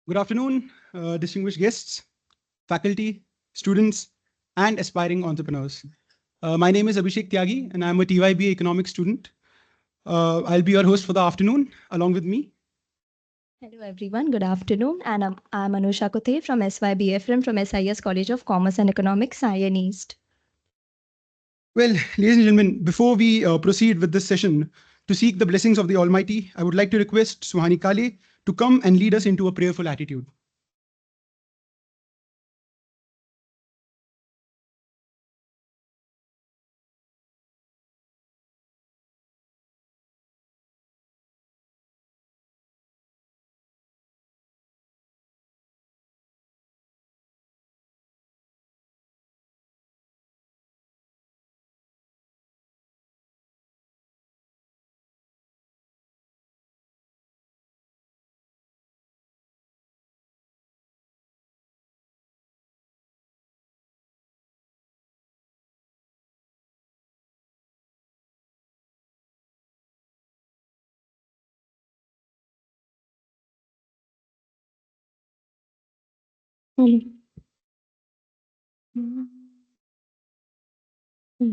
Good afternoon, distinguished guests, faculty, students, and aspiring entrepreneurs. My name is Abhishek Tyagi, and I'm a TYBA economics student. I'll be your host for the afternoon, along with me. Hello everyone, good afternoon, and I'm Anusha Kothe from SYBFM from SIES College of Commerce and Economics, Sion East. Well, ladies and gentlemen, before we proceed with this session, to seek the blessings of the Almighty, I would like to request Suhani Kale to come and lead us into a prayerful attitude.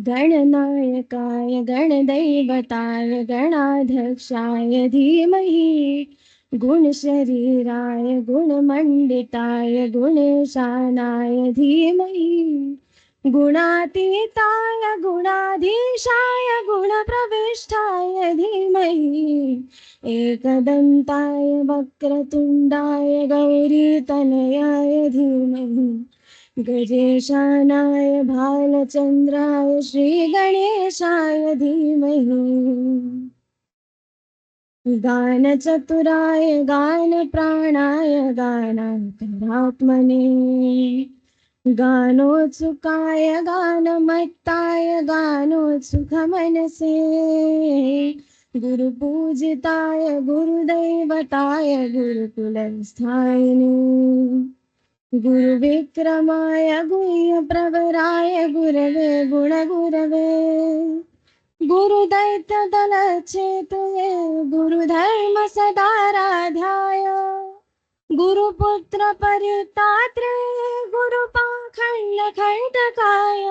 गणनायकाय गणदैवताय गणाध्यक्षाय धीमहि गुणशरीराय गुणमण्डिताय गुणेशानाय धीमहि गुणातीताय गुणाधीशाय गुणप्रविष्टाय धीमहि एकदन्ताय वक्रतुण्डाय गौरीतनयाय धीमहि गजेशानाय भालचन्द्राय श्रीगणेशाय धीमहि गानचतुराय गानप्राणाय गानान्तरात्मने गानोत्सुकाय गानमत्ताय गानोत्सुकमनसे गुरुपूजिताय गुरुदैवताय गुरुकुलस्थायिने गुरुविक्रमाय गुह्यप्रवराय गुरवे गुणगुरवे गुरुदैत्यदलच्छेतुये गुरुधर्मसदाराध्याय गुरुपुत्रपर्युत्तात्रे गुरुपाखण्डखण्डकाय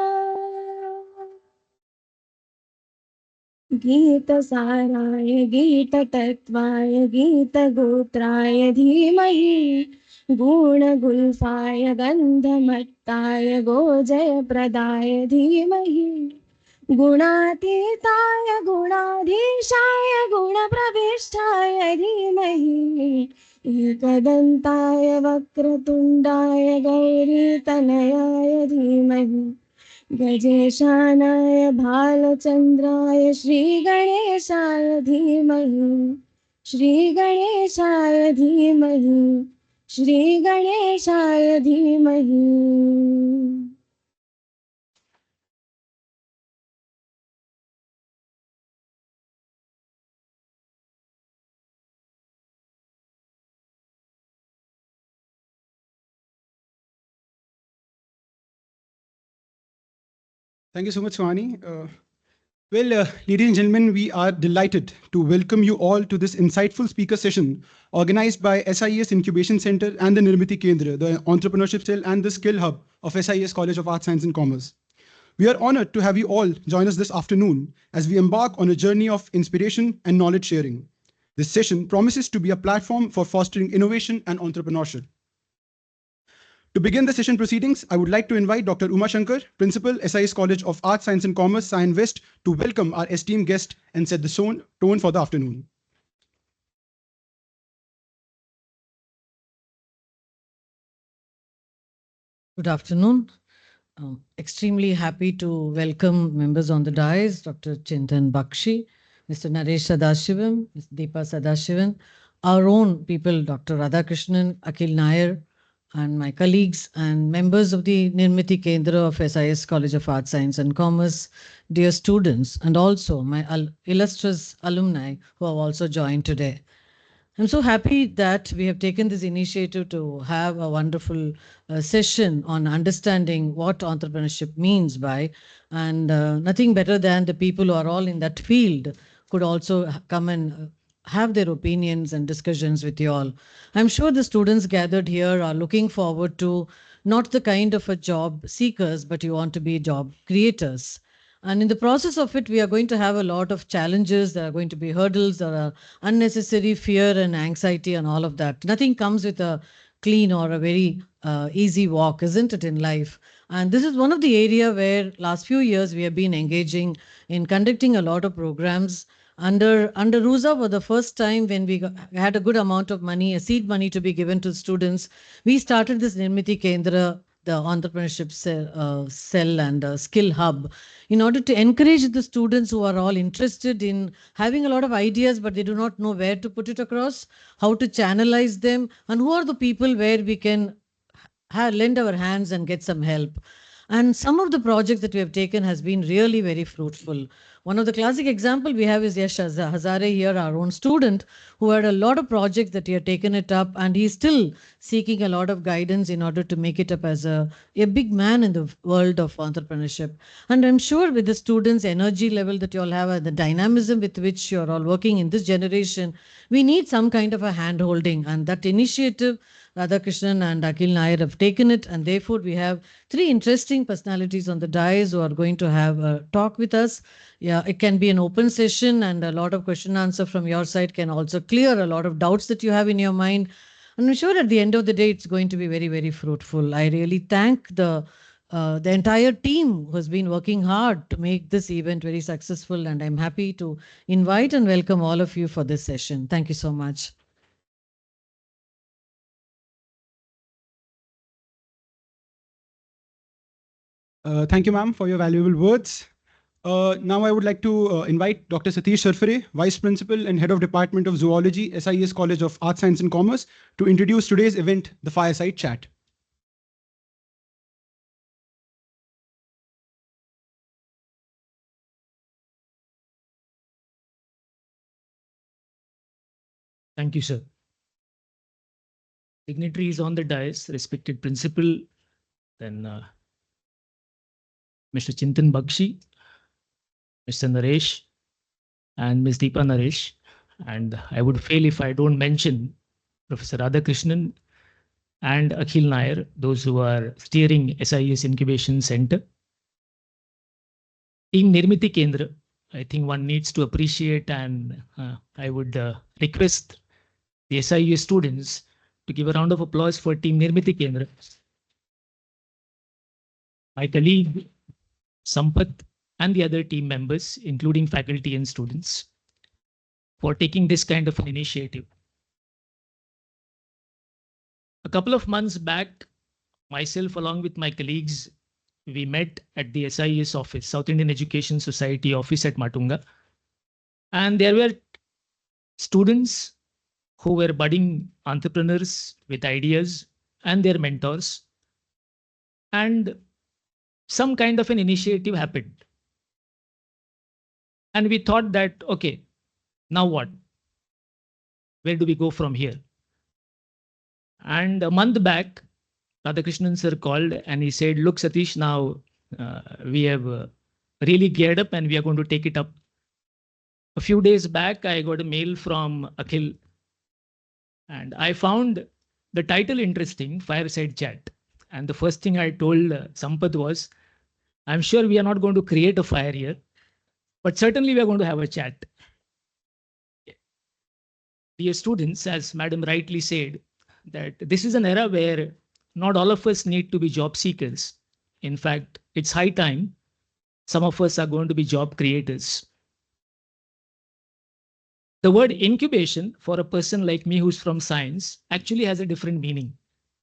गीतसाराय गीततत्त्वाय गीतगोत्राय धीमहि गुणगुल्फाय गन्धमत्ताय गोजयप्रदाय धीमहि गुणातीताय गुणाधीशाय गुणप्रविष्टाय धीमहि एकदन्ताय वक्रतुण्डाय गौरीतनयाय धीमहि गजेशानाय भालचन्द्राय श्रीगणेशाय धीमहि श्रीगणेशाय धीमहि श्रीगणेशाय धीमहि Thank you so much, Suhani. Ladies and gentlemen, we are delighted to welcome you all to this insightful speaker session organized by SIES Incubation Center and the Nirmitee Kendra, the entrepreneurship cell and the skill hub of SIES College of Arts, Science and Commerce. We are honored to have you all join us this afternoon as we embark on a journey of inspiration and knowledge sharing. This session promises to be a platform for fostering innovation and entrepreneurship. To begin the session proceedings, I would like to invite Dr. Uma Shankar, Principal, SIS College of Arts, Science and Commerce, Sion West, to welcome our esteemed guest and set the tone for the afternoon. Good afternoon. Extremely happy to welcome members on the dais, Dr. Chintan Bakshi, Mr. Naresh Sadasivan, Ms. Deepa Sadasivan, our own people, Dr. Radhakrishnan, Akhil Nair, and my colleagues and members of the Nirmitee Kendra of SIS College of Arts, Science and Commerce, dear students, and also my illustrious alumni who have also joined today. I'm so happy that we have taken this initiative to have a wonderful session on understanding what entrepreneurship means by, and nothing better than the people who are all in that field could also come and have their opinions and discussions with you all. I'm sure the students gathered here are looking forward to not the kind of a job seekers, but you want to be job creators. And in the process of it, we are going to have a lot of challenges. There are going to be hurdles. There are unnecessary fear and anxiety and all of that. Nothing comes with a clean or a very easy walk, isn't it, in life? And this is one of the area where last few years we have been engaging in conducting a lot of programs under RUSA. For the first time, when we had a good amount of money, a seed money to be given to students, we started this Nirmitee Kendra, the entrepreneurship cell and skill hub, in order to encourage the students who are all interested in having a lot of ideas, but they do not know where to put it across, how to channelize them, and who are the people where we can lend our hands and get some help. And some of the projects that we have taken has been really very fruitful. One of the classic example we have is Yash Hazare here, our own student, who had a lot of projects that he had taken it up, and he's still seeking a lot of guidance in order to make it up as a big man in the world of entrepreneurship. And I'm sure with the students' energy level that you all have and the dynamism with which you're all working in this generation, we need some kind of a hand holding. And that initiative, Radhakrishnan and Akhil Nair have taken it, and therefore we have three interesting personalities on the dais who are going to have a talk with us. Yeah, it can be an open session, and a lot of question answer from your side can also clear a lot of doubts that you have in your mind. And I'm sure at the end of the day, it's going to be very, very fruitful. I really thank the entire team who has been working hard to make this event very successful, and I'm happy to invite and welcome all of you for this session. Thank you so much. Thank you, ma'am, for your valuable words. Now I would like to invite Dr. Satish Sarfare, Vice Principal and Head of Department of Zoology, SIES College of Arts, Science and Commerce, to introduce today's event, the Fireside Chat. Thank you, sir. Dignitaries on the dais, respected principal, then Mr. Chintan Bakshi, Mr. Naresh, and Ms. Deepa Naresh. And I would fail if I don't mention Professor Radhakrishnan and Akhil Nair, those who are steering SIES Incubation Center. Team Nirmitee Kendra, I think one needs to appreciate, and I would request the SIES students to give a round of applause for Team Nirmitee Kendra. My colleague Sampath and the other team members, including faculty and students, for taking this kind of an initiative. A couple of months back, myself along with my colleagues, we met at the SIES office, South Indian Education Society office at Matunga. And there were students who were budding entrepreneurs with ideas and their mentors. And some kind of an initiative happened. And we thought that, okay, now what? Where do we go from here? And a month back, Radhakrishnan sir called and he said, look, Satish, now we have really geared up and we are going to take it up. A few days back, I got a mail from Akhil and I found the title interesting, Fireside Chat. And the first thing I told Sampath was, I'm sure we are not going to create a fire here, but certainly we are going to have a chat. Dear students, as Madam rightly said, that this is an era where not all of us need to be job seekers. In fact, it's high time some of us are going to be job creators. The word incubation for a person like me who's from science actually has a different meaning.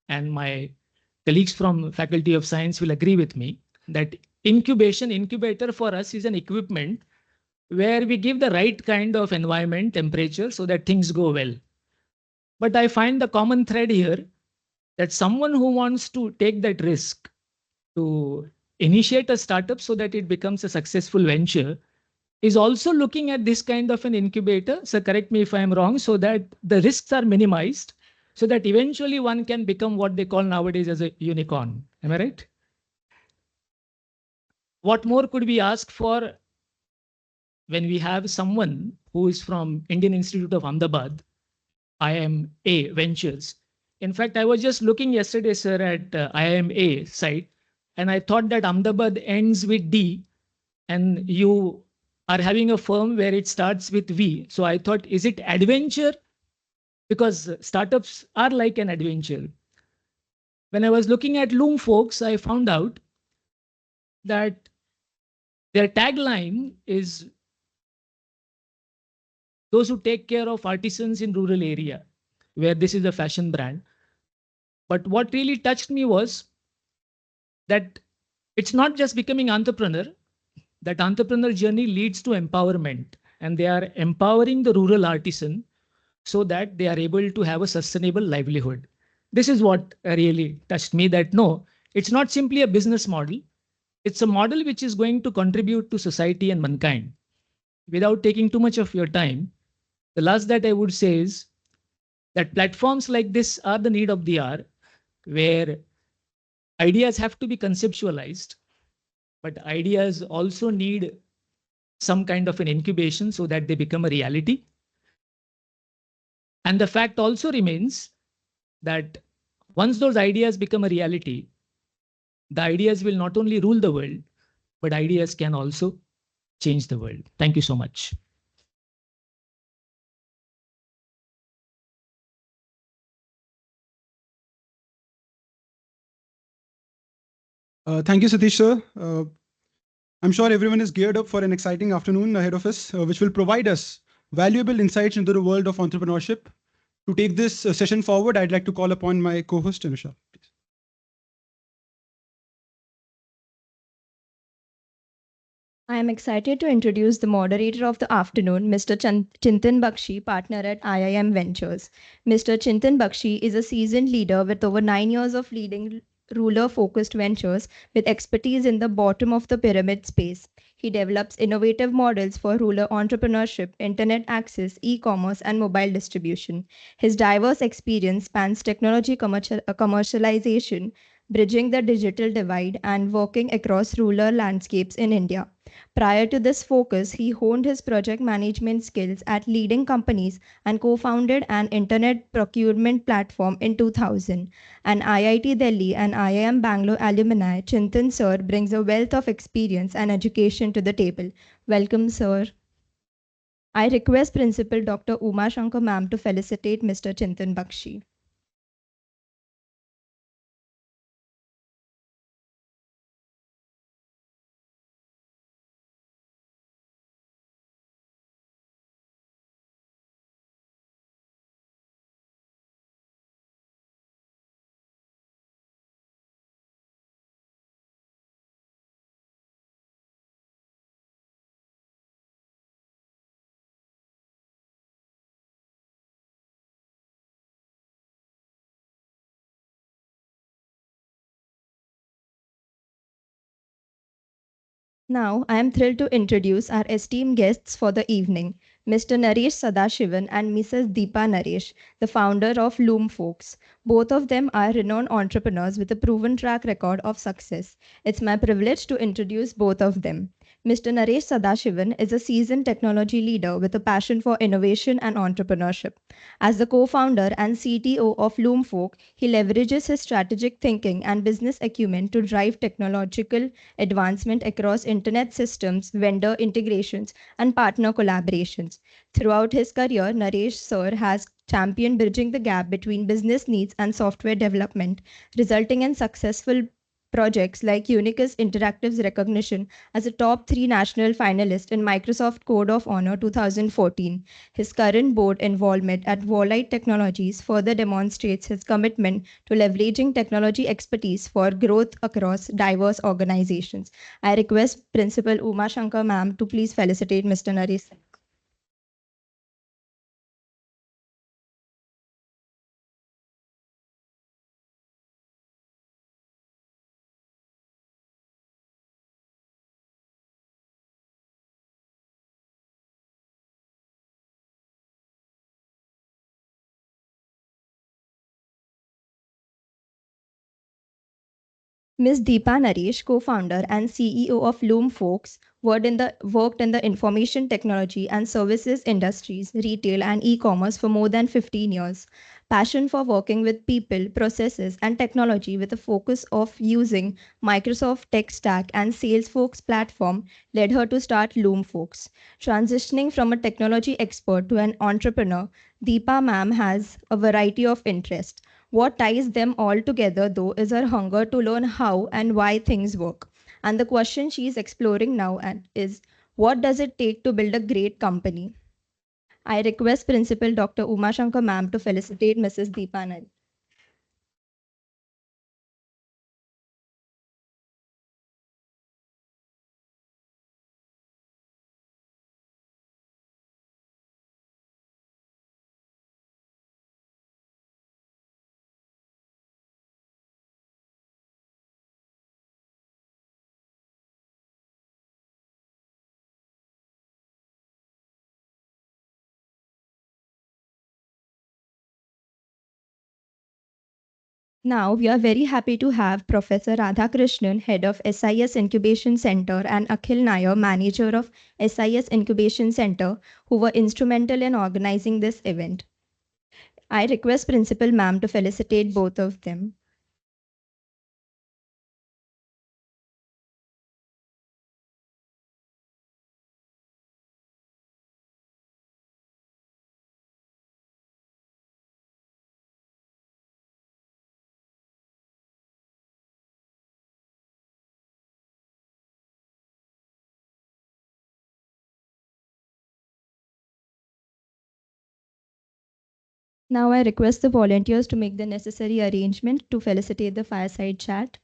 And my colleagues from Faculty of Science will agree with me that incubator for us is an equipment where we give the right kind of environment, temperature, so that things go well. But I find the common thread here that someone who wants to take that risk to initiate a startup so that it becomes a successful venture is also looking at this kind of an incubator. So correct me if I'm wrong, so that the risks are minimized, so that eventually one can become what they call nowadays as a unicorn. Am I right? What more could we ask for when we have someone who is from Indian Institute of Ahmedabad, IIMA Ventures. In fact, I was just looking yesterday, sir, at IIMA site, and I thought that Ahmedabad ends with D, and you are having a firm where it starts with V. So I thought, is it adventure? Because startups are like an adventure. When I was looking at Loomfolks, I found out that their tagline is those who take care of artisans in rural area, where this is a fashion brand. But what really touched me was that it's not just becoming entrepreneur, that entrepreneur journey leads to empowerment, and they are empowering the rural artisan so that they are able to have a sustainable livelihood. This is what really touched me, that no, it's not simply a business model. It's a model which is going to contribute to society and mankind. Without taking too much of your time, the last that I would say is that platforms like this are the need of the hour, where ideas have to be conceptualized, but ideas also need some kind of an incubation so that they become a reality. And the fact also remains that once those ideas become a reality, the ideas will not only rule the world, but ideas can also change the world. Thank you so much. Thank you, Satish sir. I'm sure everyone is geared up for an exciting afternoon ahead of us, which will provide us valuable insights into the world of entrepreneurship. To take this session forward, I'd like to call upon my co-host, Anusha. Please. I am excited to introduce the moderator of the afternoon, Mr. Chintan Bakshi, partner at IIM Ventures. Mr. Chintan Bakshi is a seasoned leader with over 9 years of leading ruler-focused ventures with expertise in the bottom of the pyramid space. He develops innovative models for rural entrepreneurship, internet access, e-commerce, and mobile distribution. His diverse experience spans technology commercialization, bridging the digital divide, and working across rural landscapes in India. Prior to this focus, he honed his project management skills at leading companies and co-founded an internet procurement platform in 2000. An IIT Delhi and IIM Bangalore alumni, Chintan sir brings a wealth of experience and education to the table. Welcome, sir. I request Principal Dr. Uma Shankar ma'am to felicitate Mr. Chintan Bakshi. Now, I am thrilled to introduce our esteemed guests for the evening, Mr. Naresh Sadasivan and Mrs. Deepa Naresh, the founder of Loomfolks. Both of them are renowned entrepreneurs with a proven track record of success. It's my privilege to introduce both of them. Mr. Naresh Sadasivan is a seasoned technology leader with a passion for innovation and entrepreneurship. As the co-founder and CTO of Loomfolk, he leverages his strategic thinking and business acumen to drive technological advancement across internet systems, vendor integrations, and partner collaborations. Throughout his career, Naresh Sir has championed bridging the gap between business needs and software development, resulting in successful projects like Unicus Interactive's recognition as a top 3 national finalist in Microsoft Code of Honor 2014. His current board involvement at Volite Technologies further demonstrates his commitment to leveraging technology expertise for growth across diverse organizations. I request Principal Uma Shankar ma'am to please felicitate Mr. Naresh. Ms. Deepa Naresh, co-founder and CEO of Loomfolks, worked in the information technology and services industries, retail, and e commerce for more than 15 years. Passion for working with people, processes, and technology with a focus of using Microsoft Tech Stack and Salesforce platform led her to start Loomfolks. Transitioning from a technology expert to an entrepreneur, Deepa ma'am has a variety of interests. What ties them all together, though, is her hunger to learn how and why things work. And the question she is exploring now is what does it take to build a great company? I request Principal Dr. Uma Shankar ma'am to felicitate Mrs. Deepa Naresh. Now, we are very happy to have Professor Radhakrishnan, Head of SIS Incubation Center, and Akhil Nair, Manager of SIS Incubation Center, who were instrumental in organizing this event. I request Principal Ma'am to felicitate both of them. Now I request the volunteers to make the necessary arrangement to felicitate the fireside chat.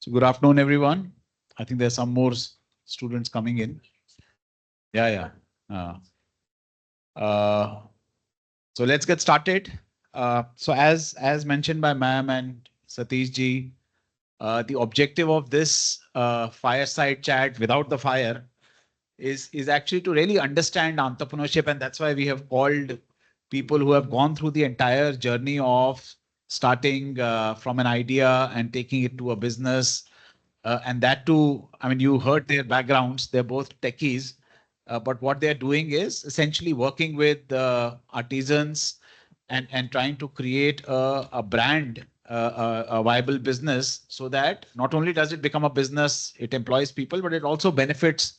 So good afternoon, everyone. I think there's some more students coming in. Yeah. So let's get started. So as mentioned by ma'am and Satish ji, the objective of this fireside chat without the fire is actually to really understand entrepreneurship, and that's why we have called people who have gone through the entire journey of starting from an idea and taking it to a business, And that too, I mean, you heard their backgrounds. They're both techies. But what they're doing is essentially working with artisans and trying to create a brand, a viable business, so that not only does it become a business, it employs people, but it also benefits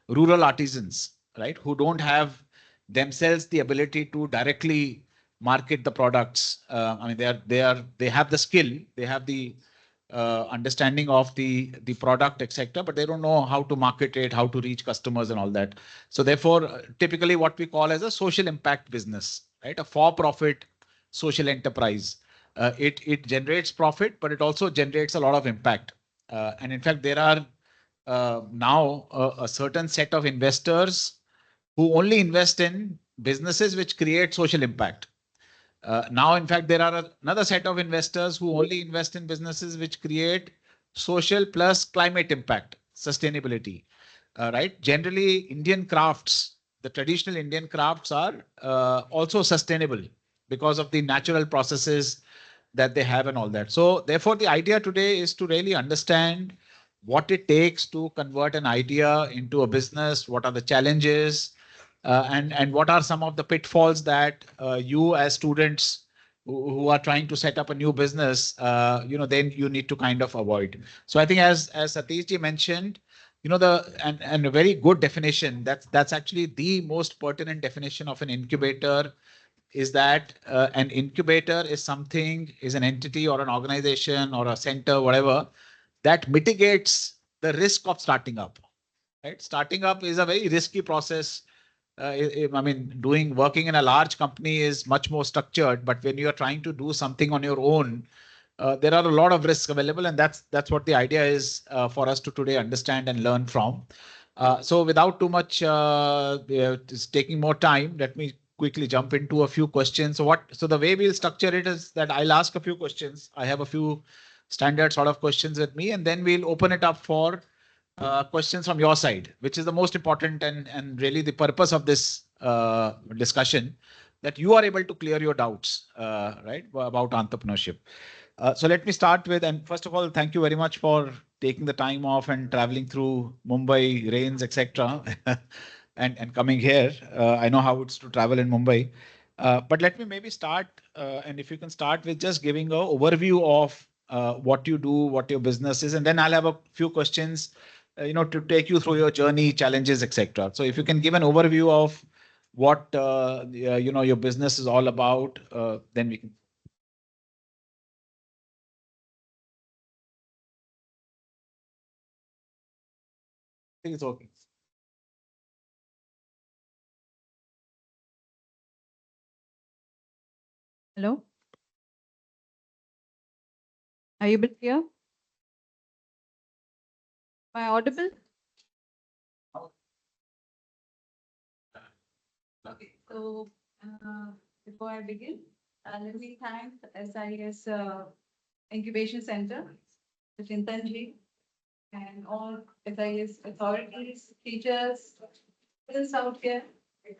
rural artisans, right? Who don't have themselves the ability to directly market the products. I mean, they have the skill, they have the understanding of the product, etc., but they don't know how to market it, how to reach customers, and all that. So therefore, typically what we call as a social impact business, right? A for-profit social enterprise. It generates profit, but it also generates a lot of impact. And in fact, there are now a certain set of investors who only invest in businesses which create social impact. Now, in fact, there are another set of investors who only invest in businesses which create social plus climate impact, sustainability. Right? Generally, Indian crafts, the traditional Indian crafts are also sustainable because of the natural processes that they have and all that. So, therefore, the idea today is to really understand what it takes to convert an idea into a business, what are the challenges, and what are some of the pitfalls that you as students who are trying to set up a new business, then you need to kind of avoid. So I think as Satish ji mentioned, and a very good definition, that's actually the most pertinent definition of an incubator, is that an incubator is an entity or an organization or a center, whatever, that mitigates the risk of starting up. Right? Starting up is a very risky process. I mean, working in a large company is much more structured, but when you are trying to do something on your own, there are a lot of risks available, and that's what the idea is for us to today understand and learn from. So, without too much just taking more time, let me quickly jump into a few questions. So the way we'll structure it is that I'll ask a few questions. I have a few standard sort of questions with me, and then we'll open it up for questions from your side, which is the most important and really the purpose of this discussion, that you are able to clear your doubts, right, about entrepreneurship. So let me start with, and first of all, thank you very much for taking the time off and traveling through Mumbai rains, etc., and coming here. I know how it's to travel in Mumbai. But let me maybe start, and if you can start with just giving an overview of what you do, what your business is, and then I'll have a few questions, to take you through your journey, challenges, etc. So if you can give an overview of what your business is all about, then we can. I think it's okay. Hello? Are you able to hear? Am I audible? Okay, so before I begin, let me thank the SIES Incubation Center, the Chintan ji, and all SIES authorities, teachers, students out here. It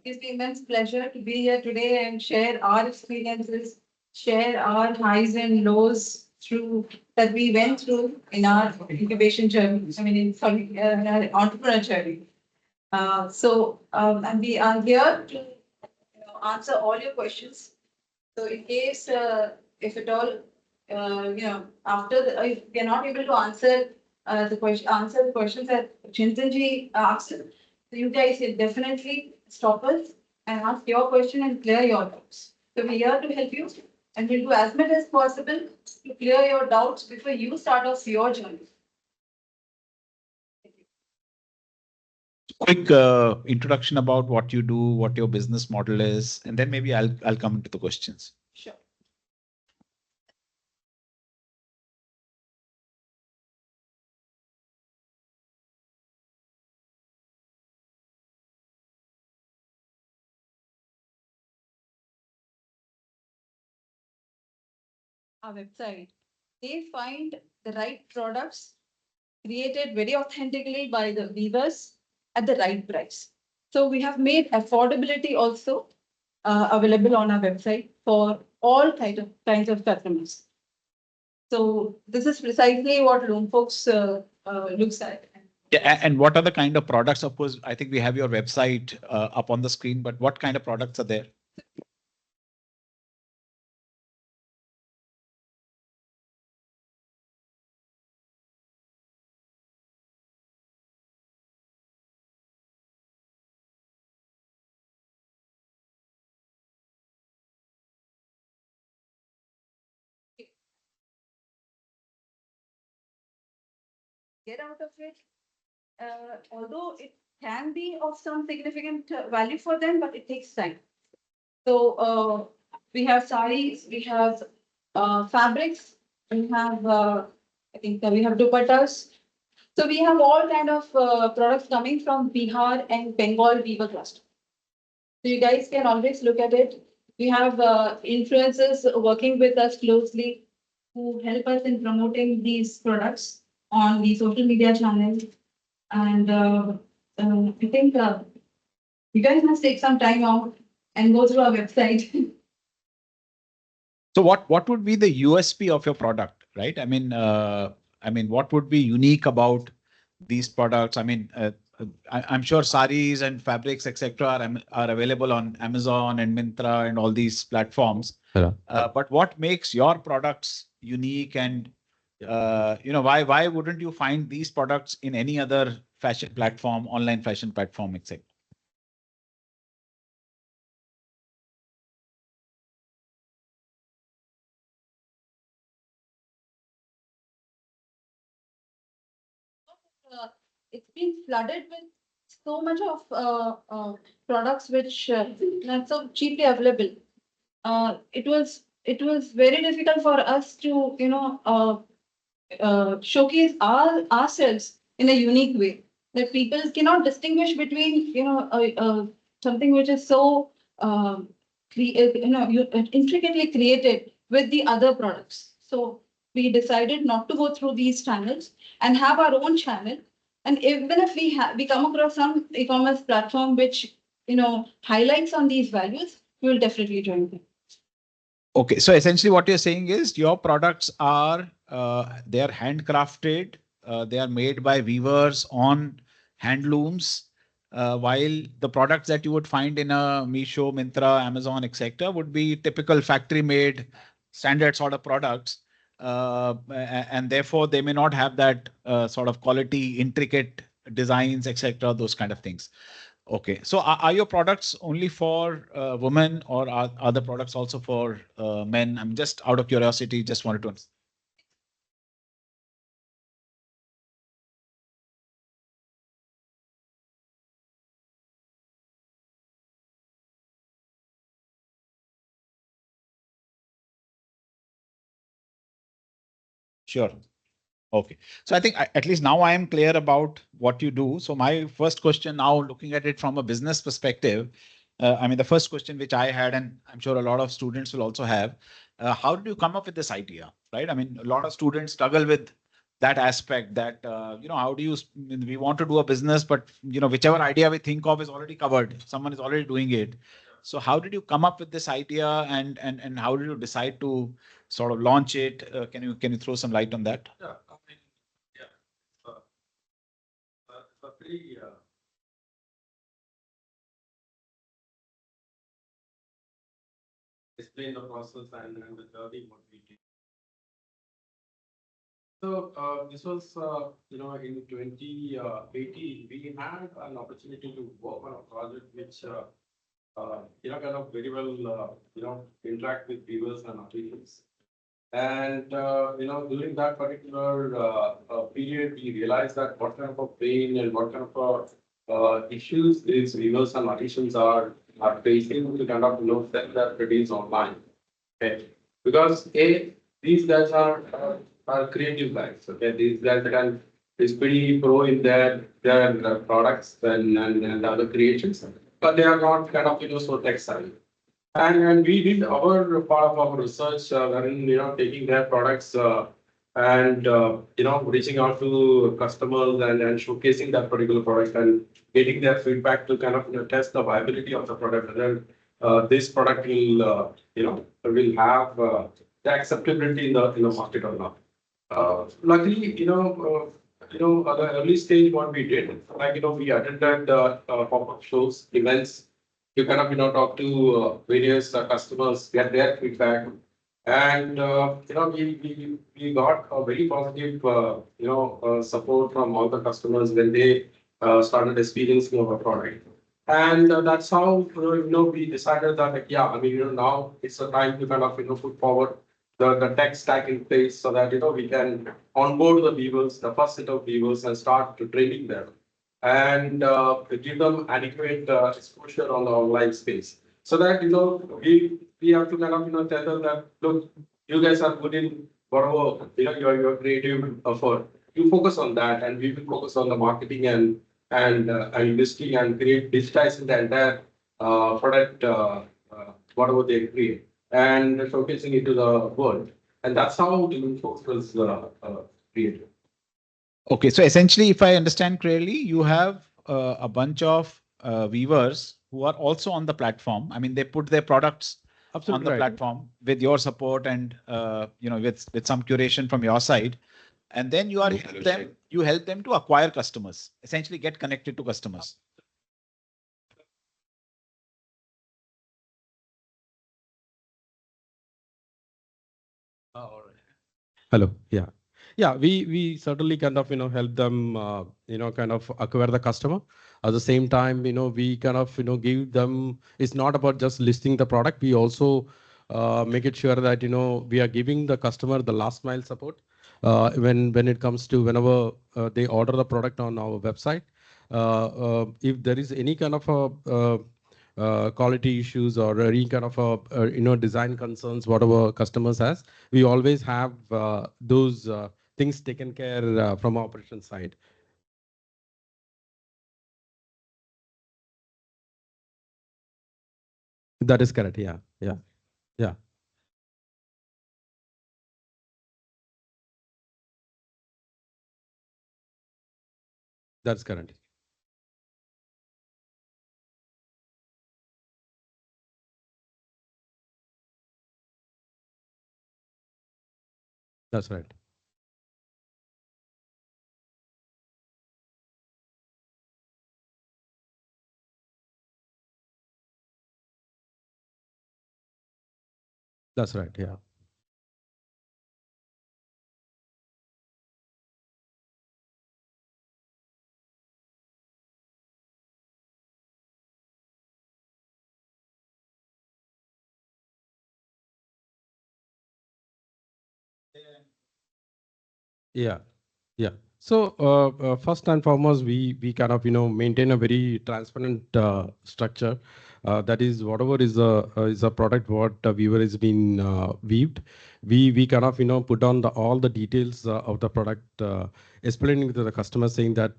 gives me immense pleasure to be here today and share our experiences, share our highs and lows that we went through in our incubation journey. I mean, in our entrepreneur journey. And we are here to answer all your questions. So in case, if at all, if you're not able to answer the questions that Chintanji asked, so you guys can definitely stop us and ask your question and clear your doubts. So we're here to help you, and we'll do as much as possible to clear your doubts before you start off your journey. Quick introduction about what you do, what your business model is, and then maybe I'll come into the questions. Sure. Our website, they find the right products created very authentically by the weavers at the right price. So we have made affordability also available on our website for all kinds of customers. So this is precisely what Loomfolks looks at. Yeah, and what are the kind of products? Of course, I think we have your website up on the screen, but what kind of products are there? Get out of it, although it can be of some significant value for them, but it takes time. So we have saris, we have fabrics, we have I think we have dupattas. So we have all kind of products coming from Bihar and Bengal weaver cluster. So you guys can always look at it. We have influencers working with us closely who help us in promoting these products on the social media channels. And I think you guys must take some time out and go through our website. So what would be the USP of your product, right? I mean, what would be unique about these products? I mean, I'm sure saris and fabrics, etc., are available on Amazon and Myntra and all these platforms. Yeah. But what makes your products unique, and why wouldn't you find these products in any other fashion platform, online fashion platform, etc.? It's been flooded with so much of products which are so cheaply available. It was very difficult for us to showcase ourselves in a unique way that people cannot distinguish between something which is so intricately created with the other products. So we decided not to go through these channels and have our own channel. And even if we come across some e-commerce platform which highlights on these values, we will definitely join them. Okay, so essentially what you're saying is your products are they are handcrafted, they are made by weavers on handlooms, while the products that you would find in a Meesho, Myntra, Amazon, etc., would be typical factory-made, standard sort of products, and therefore they may not have that sort of quality, intricate designs, etc., those kind of things. Okay, so are your products only for women, or are the products also for men? I'm just out of curiosity, just wanted to understand. Sure. Okay. So I think at least now I am clear about what you do. So my first question now, looking at it from a business perspective, I mean, the first question which I had, and I'm sure a lot of students will also have, how did you come up with this idea, right? I mean, a lot of students struggle with that aspect that, how do you, we want to do a business, but, whichever idea we think of is already covered. Someone is already doing it. So how did you come up with this idea, and how did you decide to sort of launch it? Can you throw some light on that? Yeah, I mean, yeah, it's a pretty explain the process and the journey what we did. So this was, in 2018, we had an opportunity to work on a project which, kind of very well, interact with viewers and audience. And, during that particular period, we realized that what kind of a pain and what kind of issues these viewers and auditions are facing to kind of, sell their produce online. Okay. Because these guys are creative guys. Okay. These guys is pretty pro in their products and other creations, but they are not kind of, so tech savvy. And we did our part of our research, wherein, taking their products and, reaching out to customers and showcasing that particular product and getting their feedback to kind of, test the viability of the product. And then this product will, will have the acceptability in the market or not. Luckily, at the early stage, what we did, like, we attended pop-up shows, events, to kind of, talk to various customers, get their feedback. And, we got a very positive, support from all the customers when they started experiencing our product. And that's how, we decided that, like, yeah, I mean, now it's the time to kind of, put forward the tech stack in place so that we can onboard the viewers, the first set of viewers, and start to training them and give them adequate exposure on the online space. So that we have to kind of tell them that, look, you guys are good in whatever your creative effort. You focus on that, and we will focus on the marketing and listing and create digitizing the entire product whatever they create and showcasing it to the world. And that's how the Loomfolks was created. Okay, so essentially, if I understand clearly, you have a bunch of weavers who are also on the platform. I mean, they put their products on the platform with your support and with some curation from your side, and then you help them to acquire customers, essentially get connected to customers. All right. Hello. Yeah. Yeah, we certainly kind of, help them, kind of acquire the customer. At the same time, we kind of, give them, it's not about just listing the product. We also make it sure that, we are giving the customer the last mile support when it comes to whenever they order the product on our website. If there is any kind of a quality issues or any kind of design concerns, whatever customers has, we always have those things taken care from operation side. That is correct. Yeah. Yeah. Yeah. That's correct. That's right. That's right. Yeah. Yeah. Yeah. So first and foremost, we kind of maintain a very transparent structure. That is whatever is a product what viewer has been weaved. We kind of put on all the details of the product, explaining to the customer saying that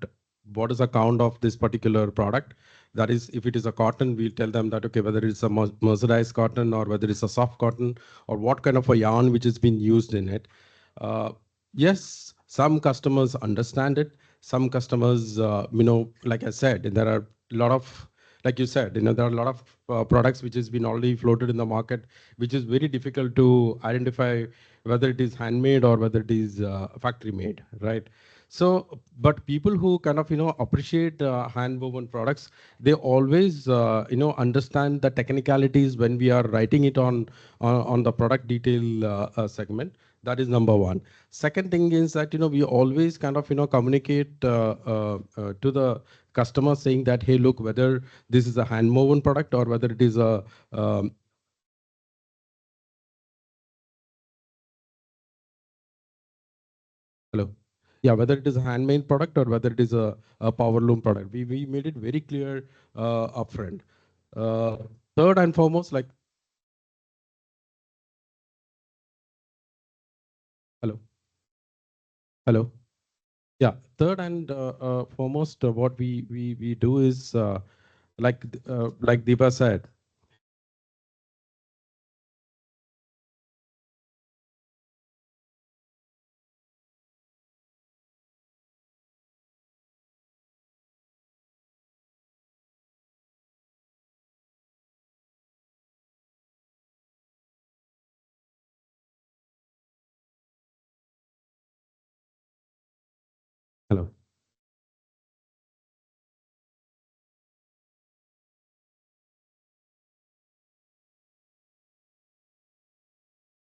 what is the count of this particular product. That is, if it is a cotton, we'll tell them that okay, whether it's a mercerized cotton or whether it's a soft cotton or what kind of a yarn which has been used in it. Yes, some customers understand it. Some customers, like I said, there are a lot of, like you said, there are a lot of products which has been already floated in the market, which is very difficult to identify whether it is handmade or whether it is factory made, right? So, but people who kind of, appreciate hand woven products, they always, understand the technicalities when we are writing it on the product detail segment. That is number one. Second thing is that we always kind of communicate to the customer saying that hey, look, whether this is a hand woven product or whether it is a hello, yeah, whether it is a handmade product or whether it is a power loom product. We made it very clear upfront. Third and foremost, like hello, hello. Yeah, third and foremost, what we do is like Deepa said.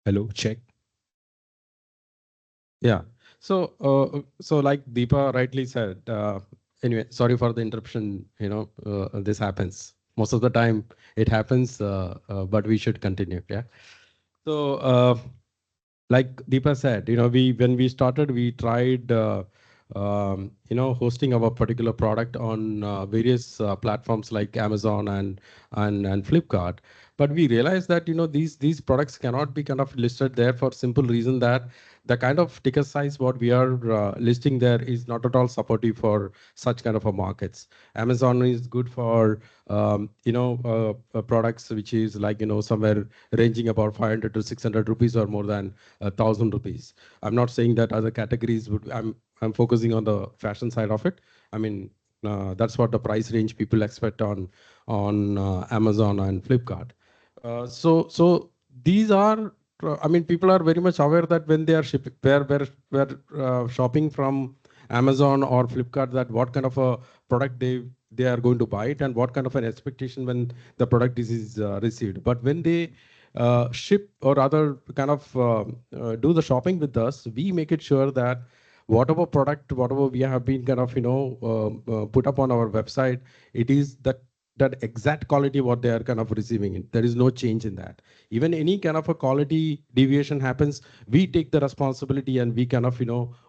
Hello, check. Yeah. So like Deepa rightly said, anyway, sorry for the interruption, this happens. Most of the time it happens, but we should continue. Yeah. So, like Deepa said, when we started, we tried, hosting our particular product on various platforms like Amazon and Flipkart. But we realized that these products cannot be kind of listed there for simple reason that the kind of ticket size what we are listing there is not at all supportive for such kind of a markets. Amazon is good for products which is like somewhere ranging about 500 to 600 rupees or more than 1,000 rupees. I'm not saying that other categories would. I'm focusing on the fashion side of it. I mean, that's what the price range people expect on Amazon and Flipkart. So these are. I mean, people are very much aware that when they are shipping, where shopping from Amazon or Flipkart, that what kind of a product they are going to buy it and what kind of an expectation when the product is received. But when they ship or other kind of do the shopping with us, we make it sure that whatever product, whatever we have been kind of put up on our website, it is that exact quality what they are kind of receiving it. There is no change in that. Even any kind of a quality deviation happens, we take the responsibility and we kind of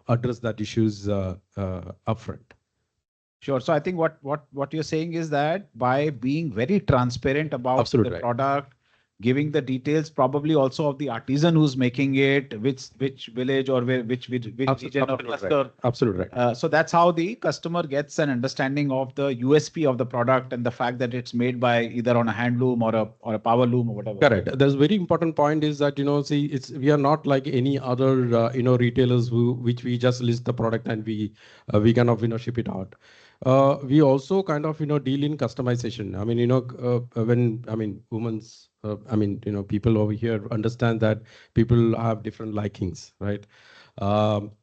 address that issues upfront. Sure. So I think what you're saying is that by being very transparent about Absolutely the right. product, giving the details probably also of the artisan who's making it, which village or which region or Absolutely cluster. right. Absolutely right. So that's how the customer gets an understanding of the USP of the product and the fact that it's made by either on a handloom or a power loom or whatever. Correct. There's very important point is that see, we are not like any other retailers which we just list the product and we kind of ship it out. We also kind of deal in customization. I mean when women's people over here understand that people have different likings, right?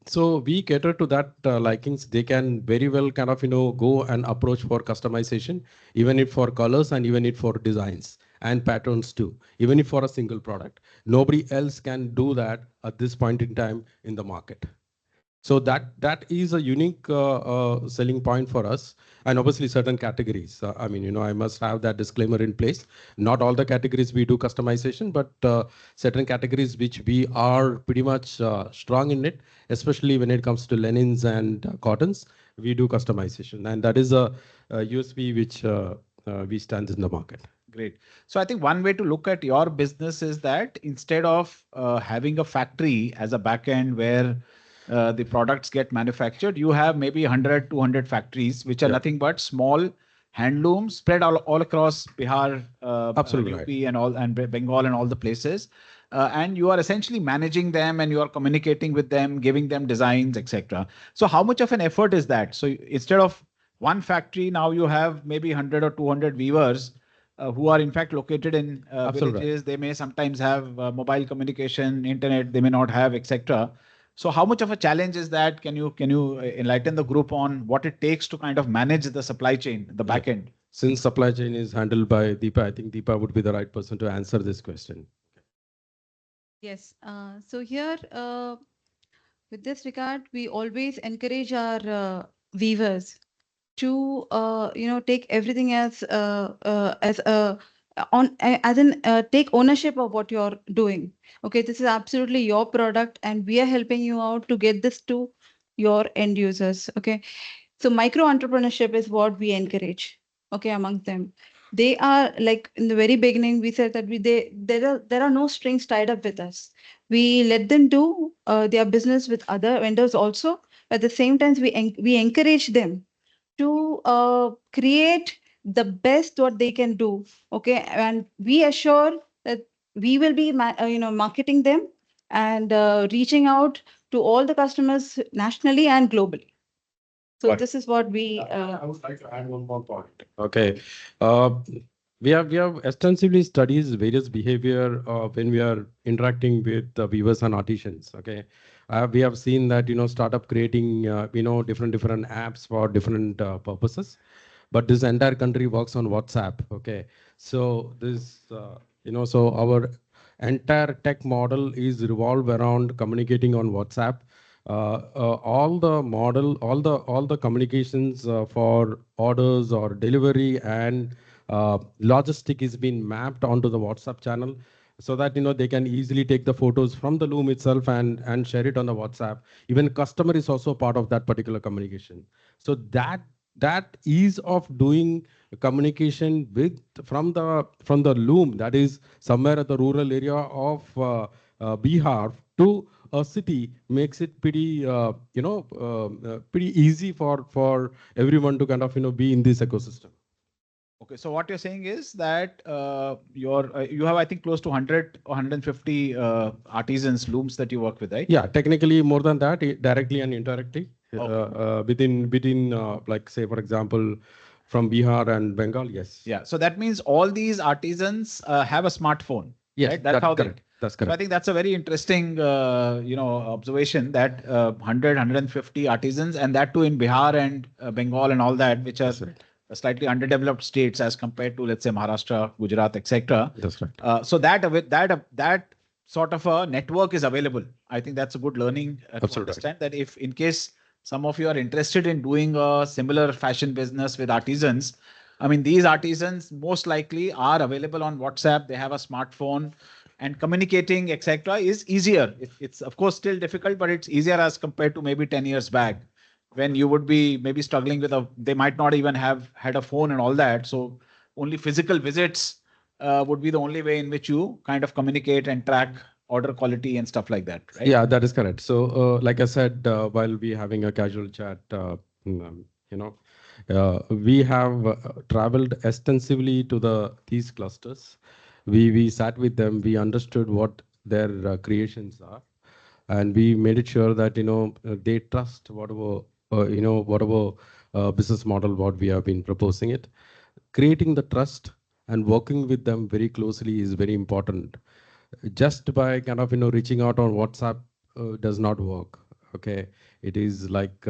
So we cater to that likings. They can very well kind of go and approach for customization, even if for colors and even if for designs and patterns too, even if for a single product. Nobody else can do that at this point in time in the market. So that is a unique selling point for us, and obviously certain categories. I must have that disclaimer in place. Not all the categories we do customization, but certain categories which we are pretty much strong in it, especially when it comes to linens and cottons, we do customization, and that is a USP which we stand in the market. Great. So I think one way to look at your business is that instead of having a factory as a backend where the products get manufactured, you have maybe 100, 200 factories, which are nothing but small handlooms spread all across Bihar, Absolutely UP right. and all, and Bengal and all the places. And you are essentially managing them and you are communicating with them, giving them designs, etc. So how much of an effort is that? So instead of one factory, now you have maybe 100 or 200 weavers who are in fact located in villages. Right. They may sometimes have mobile communication, internet, they may not have, etc. So how much of a challenge is that? Can you enlighten the group on what it takes to kind of manage the supply chain, the back end? Since supply chain is handled by Deepa, I think Deepa would be the right person to answer this question. Yes. So here, with this regard, we always encourage our weavers to take everything as a as in take ownership of what you're doing. Okay, this is absolutely your product and we are helping you out to get this to your end users. Okay, so micro entrepreneurship is what we encourage, okay, among them. They are like in the very beginning we said that there are no strings tied up with us. We let them do their business with other vendors also. At the same time, we encourage them to create the best what they can do. Okay, and we assure that we will be marketing them and reaching out to all the customers nationally and globally. So Right. this is what we I would like to add one more point. Okay. We have extensively studies various behavior when we are interacting with viewers and artisans. Okay. We have seen that, startup creating, different apps for different purposes, but this entire country works on WhatsApp. Okay. So this, so our entire tech model is revolved around communicating on WhatsApp. All the communications for orders or delivery and logistic is being mapped onto the WhatsApp channel, so that they can easily take the photos from the loom itself and share it on the WhatsApp. Even customer is also part of that particular communication. So that ease of doing communication with from the loom, that is somewhere at the rural area of Bihar to a city, makes it pretty easy for everyone to kind of be in this ecosystem. Okay, so what you're saying is that you have, I think, close to 100 or 150 artisans, looms that you work with, right? Yeah, technically more than that, directly and indirectly. Okay. Within like say for example, from Bihar and Bengal, yes. Yeah, so that means all these artisans have a smartphone. Yes, right? That's how correct. That's correct. So I think that's a very interesting, observation that 100, 150 artisans, and that too in Bihar and Bengal and all that, which are That's right. slightly underdeveloped states as compared to, let's say, Maharashtra, Gujarat, etc. That's right. So that sort of a network is available. I think that's a good learning to Absolutely. understand that if in case some of you are interested in doing a similar fashion business with artisans, I mean, these artisans most likely are available on WhatsApp. They have a smartphone, and communicating, etc., is easier. It's of course still difficult, but it's easier as compared to maybe 10 years back, when you would be maybe struggling with they might not even have had a phone and all that. So only physical visits would be the only way in which you kind of communicate and track order quality and stuff like that, right? Yeah, that is correct. So like I said, while we having a casual chat, we have traveled extensively to these clusters. We sat with them, we understood what their creations are, and we made it sure that they trust whatever business model what we have been proposing it. Creating the trust and working with them very closely is very important. Just by kind of reaching out on WhatsApp does not work. Okay, it is like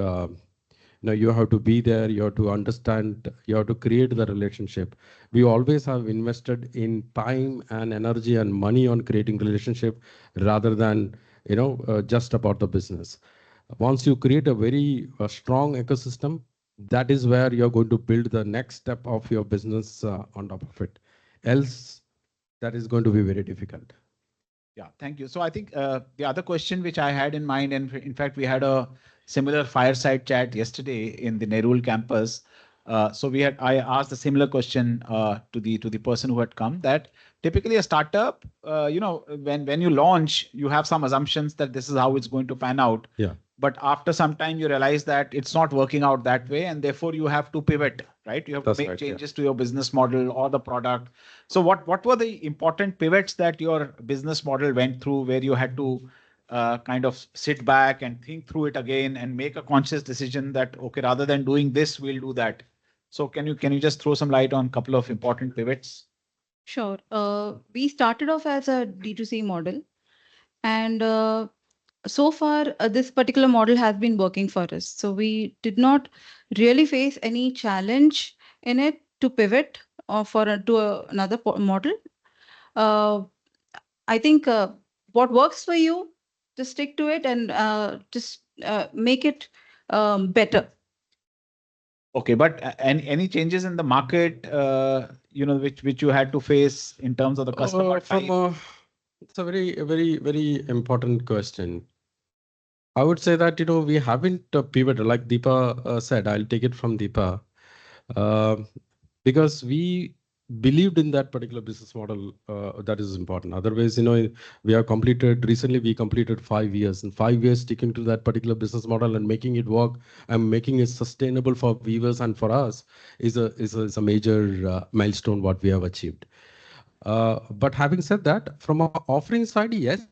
you have to be there, you have to understand, you have to create the relationship. We always have invested in time and energy and money on creating relationship rather than just about the business. Once you create a very strong ecosystem, that is where you're going to build the next step of your business on top of it. Else, that is going to be very difficult. Yeah, thank you. So I think the other question which I had in mind, and in fact, we had a similar fireside chat yesterday in the Nerul campus. So I asked a similar question to the person who had come, that typically a startup, when you launch, you have some assumptions that this is how it's going to pan out. Yeah. But after some time, you realize that it's not working out that way, and therefore you have to pivot, right? You have That's to make right, changes to your business model or the product. So what were the important pivots that your business model went through, where you had to kind of sit back and think through it again and make a conscious decision that, okay, rather than doing this, we'll do that. So can you just throw some light on a couple of important pivots? Sure. We started off as a D2C model, and so far this particular model has been working for us. So we did not really face any challenge in it to pivot or to another model. I think what works for you, just stick to it and just make it better. Okay, but any changes in the market, which you had to face in terms of the customer type? It's a very important question. I would say that we haven't pivoted, like Deepa said. I'll take it from Deepa, because we believed in that particular business model. That is important. Otherwise, we completed 5 years, and 5 years sticking to that particular business model and making it work and making it sustainable for weavers and for us is a major milestone what we have achieved. But having said that, from our offering side, yes,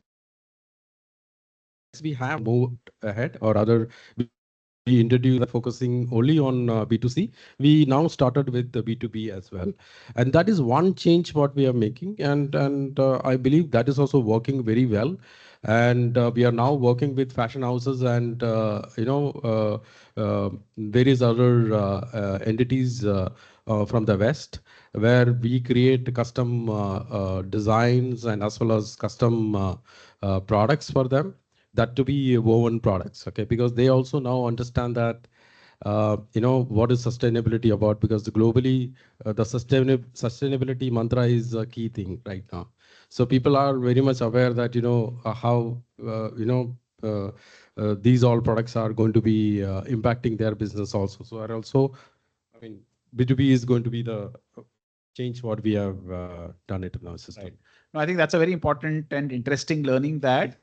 we have moved ahead, or rather, we introduced focusing only on B2C. We now started with the B2B as well, and that is one change what we are making, and I believe that is also working very well. And we are now working with fashion houses and various other entities from the West, where we create custom designs and as well as custom products for them, that to be woven products, okay? Because they also now understand that what is sustainability about, because globally the sustainability mantra is a key thing right now. So people are very much aware that how these all products are going to be impacting their business also. So are also, I mean, B2B is going to be the change what we have done it in our system. Right. No, I think that's a very important and interesting learning that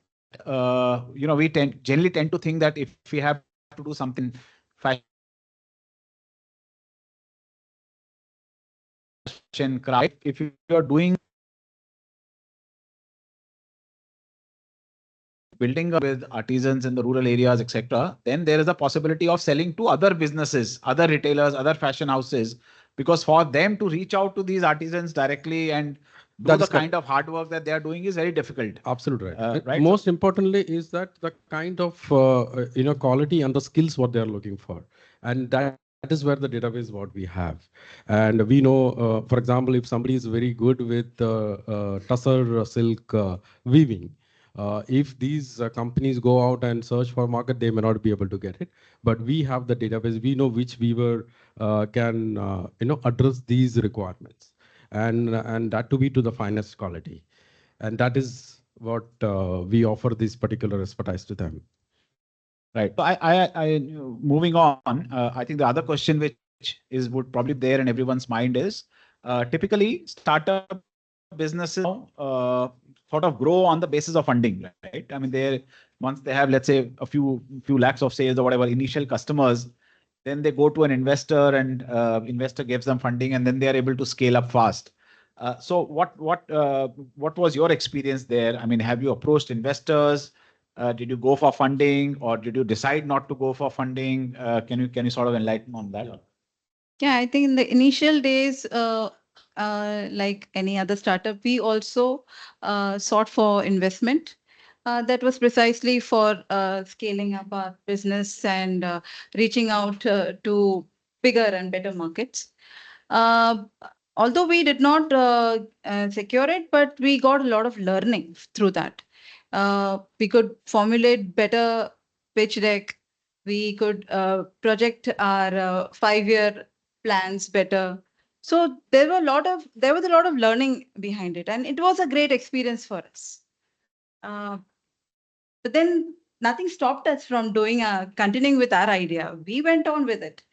we generally tend to think that if we have to do something fashion craft, if you are doing building up with artisans in the rural areas, etc., then there is a possibility of selling to other businesses, other retailers, other fashion houses, because for them to reach out to these artisans directly and do the kind of hard work that they are doing is very difficult. Absolutely right. Right. Most importantly is that the kind of quality and the skills what they are looking for, and that is where the database what we have. And we know, for example, if somebody is very good with tussar silk weaving, if these companies go out and search for market, they may not be able to get it. But we have the database. We know which weaver can address these requirements, and that to be to the finest quality. And that is what we offer this particular expertise to them. Right. So I moving on. I think the other question which would probably be there in everyone's mind is typically startup businesses sort of grow on the basis of funding, right? I mean, once they have, let's say, a few lakhs of sales or whatever initial customers, then they go to an investor and investor gives them funding, and then they are able to scale up fast. So what was your experience there? I mean, have you approached investors? Did you go for funding, or did you decide not to go for funding? Can you sort of enlighten on that? Yeah, I think in the initial days, like any other startup, we also sought for investment. That was precisely for scaling up our business and reaching out to bigger and better markets. Although we did not secure it, but we got a lot of learning through that. We could formulate better pitch deck. We could project our 5-year plans better. So there was a lot of learning behind it, and it was a great experience for us. But then nothing stopped us from continuing with our idea. We went on with it.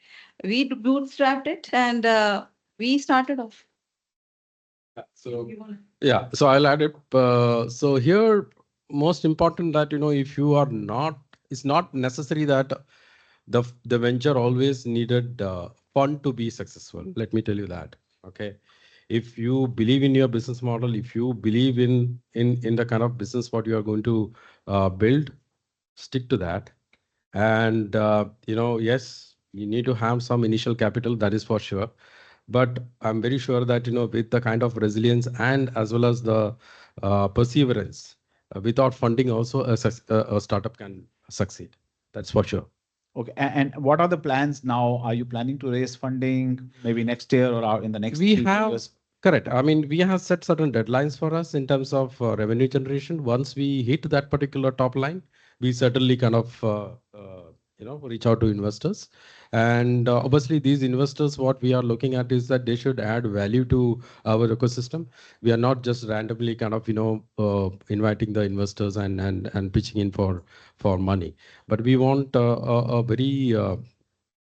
We bootstrapped it, and we started off. So I'll add it. So here, most important that if you are not, it's not necessary that the venture always needed fund to be successful. Let me tell you that. Okay, if you believe in your business model, if you believe in the kind of business what you are going to build, stick to that. And yes, you need to have some initial capital, that is for sure. But I'm very sure that with the kind of resilience and as well as the perseverance, without funding also a startup can succeed. That's for sure. Okay, and what are the plans now? Are you planning to raise funding maybe next year or in the next 3 years? Correct. I mean, we have set certain deadlines for us in terms of revenue generation. Once we hit that particular top line, we certainly kind of reach out to investors. And obviously, these investors, what we are looking at is that they should add value to our ecosystem. We are not just randomly kind of inviting the investors and pitching in for money, but we want a very a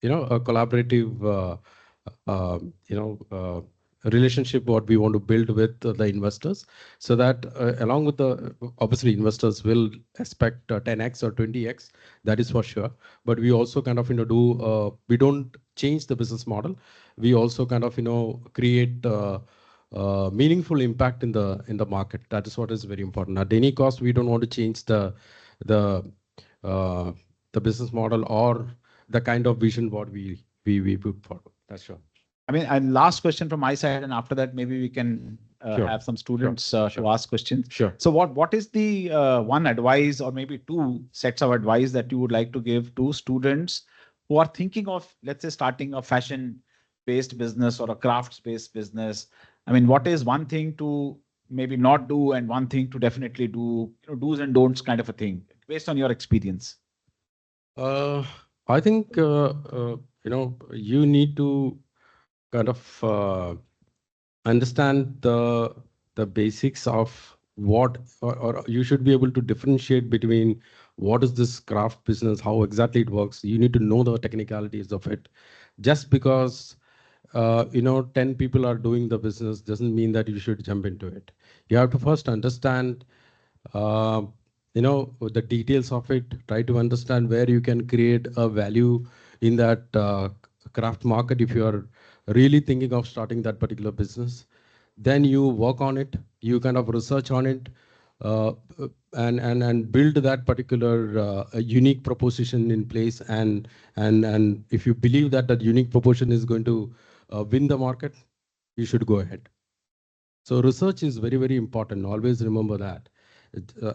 collaborative relationship what we want to build with the investors, so that along with the obviously investors will expect 10x or 20x, that is for sure. But we also kind of we don't change the business model. We also kind of create meaningful impact in the market. That is what is very important. At any cost, we don't want to change the business model or the kind of vision what we put forward. That's sure. I mean, and last question from my side, and after that, maybe we can have some students to ask questions. Sure. So what is the one advice or maybe 2 sets of advice that you would like to give to students who are thinking of, let's say, starting a fashion based business or a crafts based business? I mean, what is one thing to maybe not do and one thing to definitely do, do's and don'ts kind of a thing based on your experience? I think you need to kind of understand the basics of what, or you should be able to differentiate between what is this craft business, how exactly it works. You need to know the technicalities of it. Just because 10 people are doing the business doesn't mean that you should jump into it. You have to first understand uh, the details of it. Try to understand where you can create a value in that craft market if you are really thinking of starting that particular business. Then you work on it, you kind of research on it, uh, and build that particular unique proposition in place. And if you believe that that unique proposition is going to win the market, you should go ahead. So research is very, very important. Always remember that.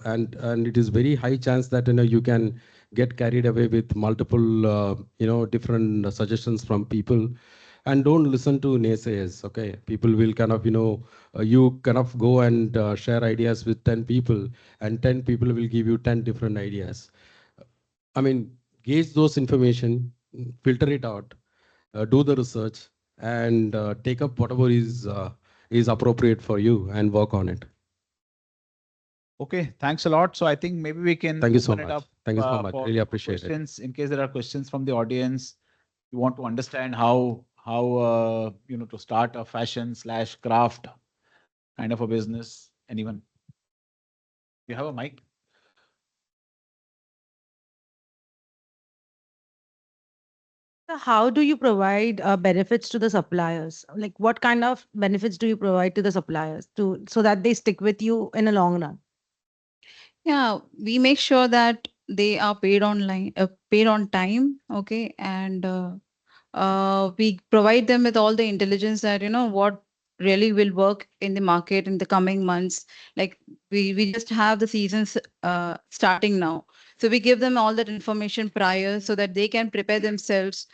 And it is very high chance that you can get carried away with multiple different suggestions from people. And don't listen to naysayers. Okay, people will kind of you kind of go and share ideas with 10 people, and 10 people will give you 10 different ideas. I mean, gauge those information, filter it out, do the research, and take up whatever is appropriate for you and work on it. Okay, thanks a lot. So I think maybe we can Thank you so open it much. up Thank you so much. for Really appreciate it. questions in case there are questions from the audience. You want to understand how to start a fashion / craft kind of a business. Anyone? You have a mic? How do you provide benefits to the suppliers? Like what kind of benefits do you provide to the suppliers to so that they stick with you in a long run? Yeah, we make sure that they are paid online, paid on time. Okay. And we provide them with all the intelligence that, what really will work in the market in the coming months. Like we just have the seasons starting now. So we give them all that information prior so that they can prepare themselves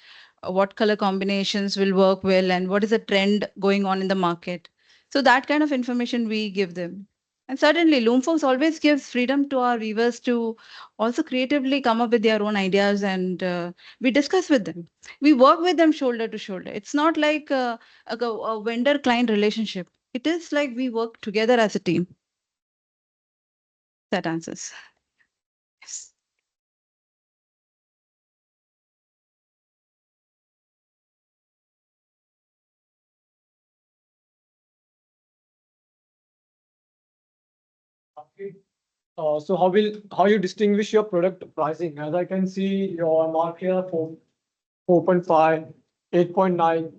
what color combinations will work well and what is the trend going on in the market. So that kind of information we give them. And certainly, Loomfolks always gives freedom to our weavers to also creatively come up with their own ideas, and we discuss with them. We work with them shoulder to shoulder. It's not like a vendor-client relationship. It is like we work together as a team. That answers. Yes. So how you distinguish your product pricing? As I can see, your market for 4.5, 8.9.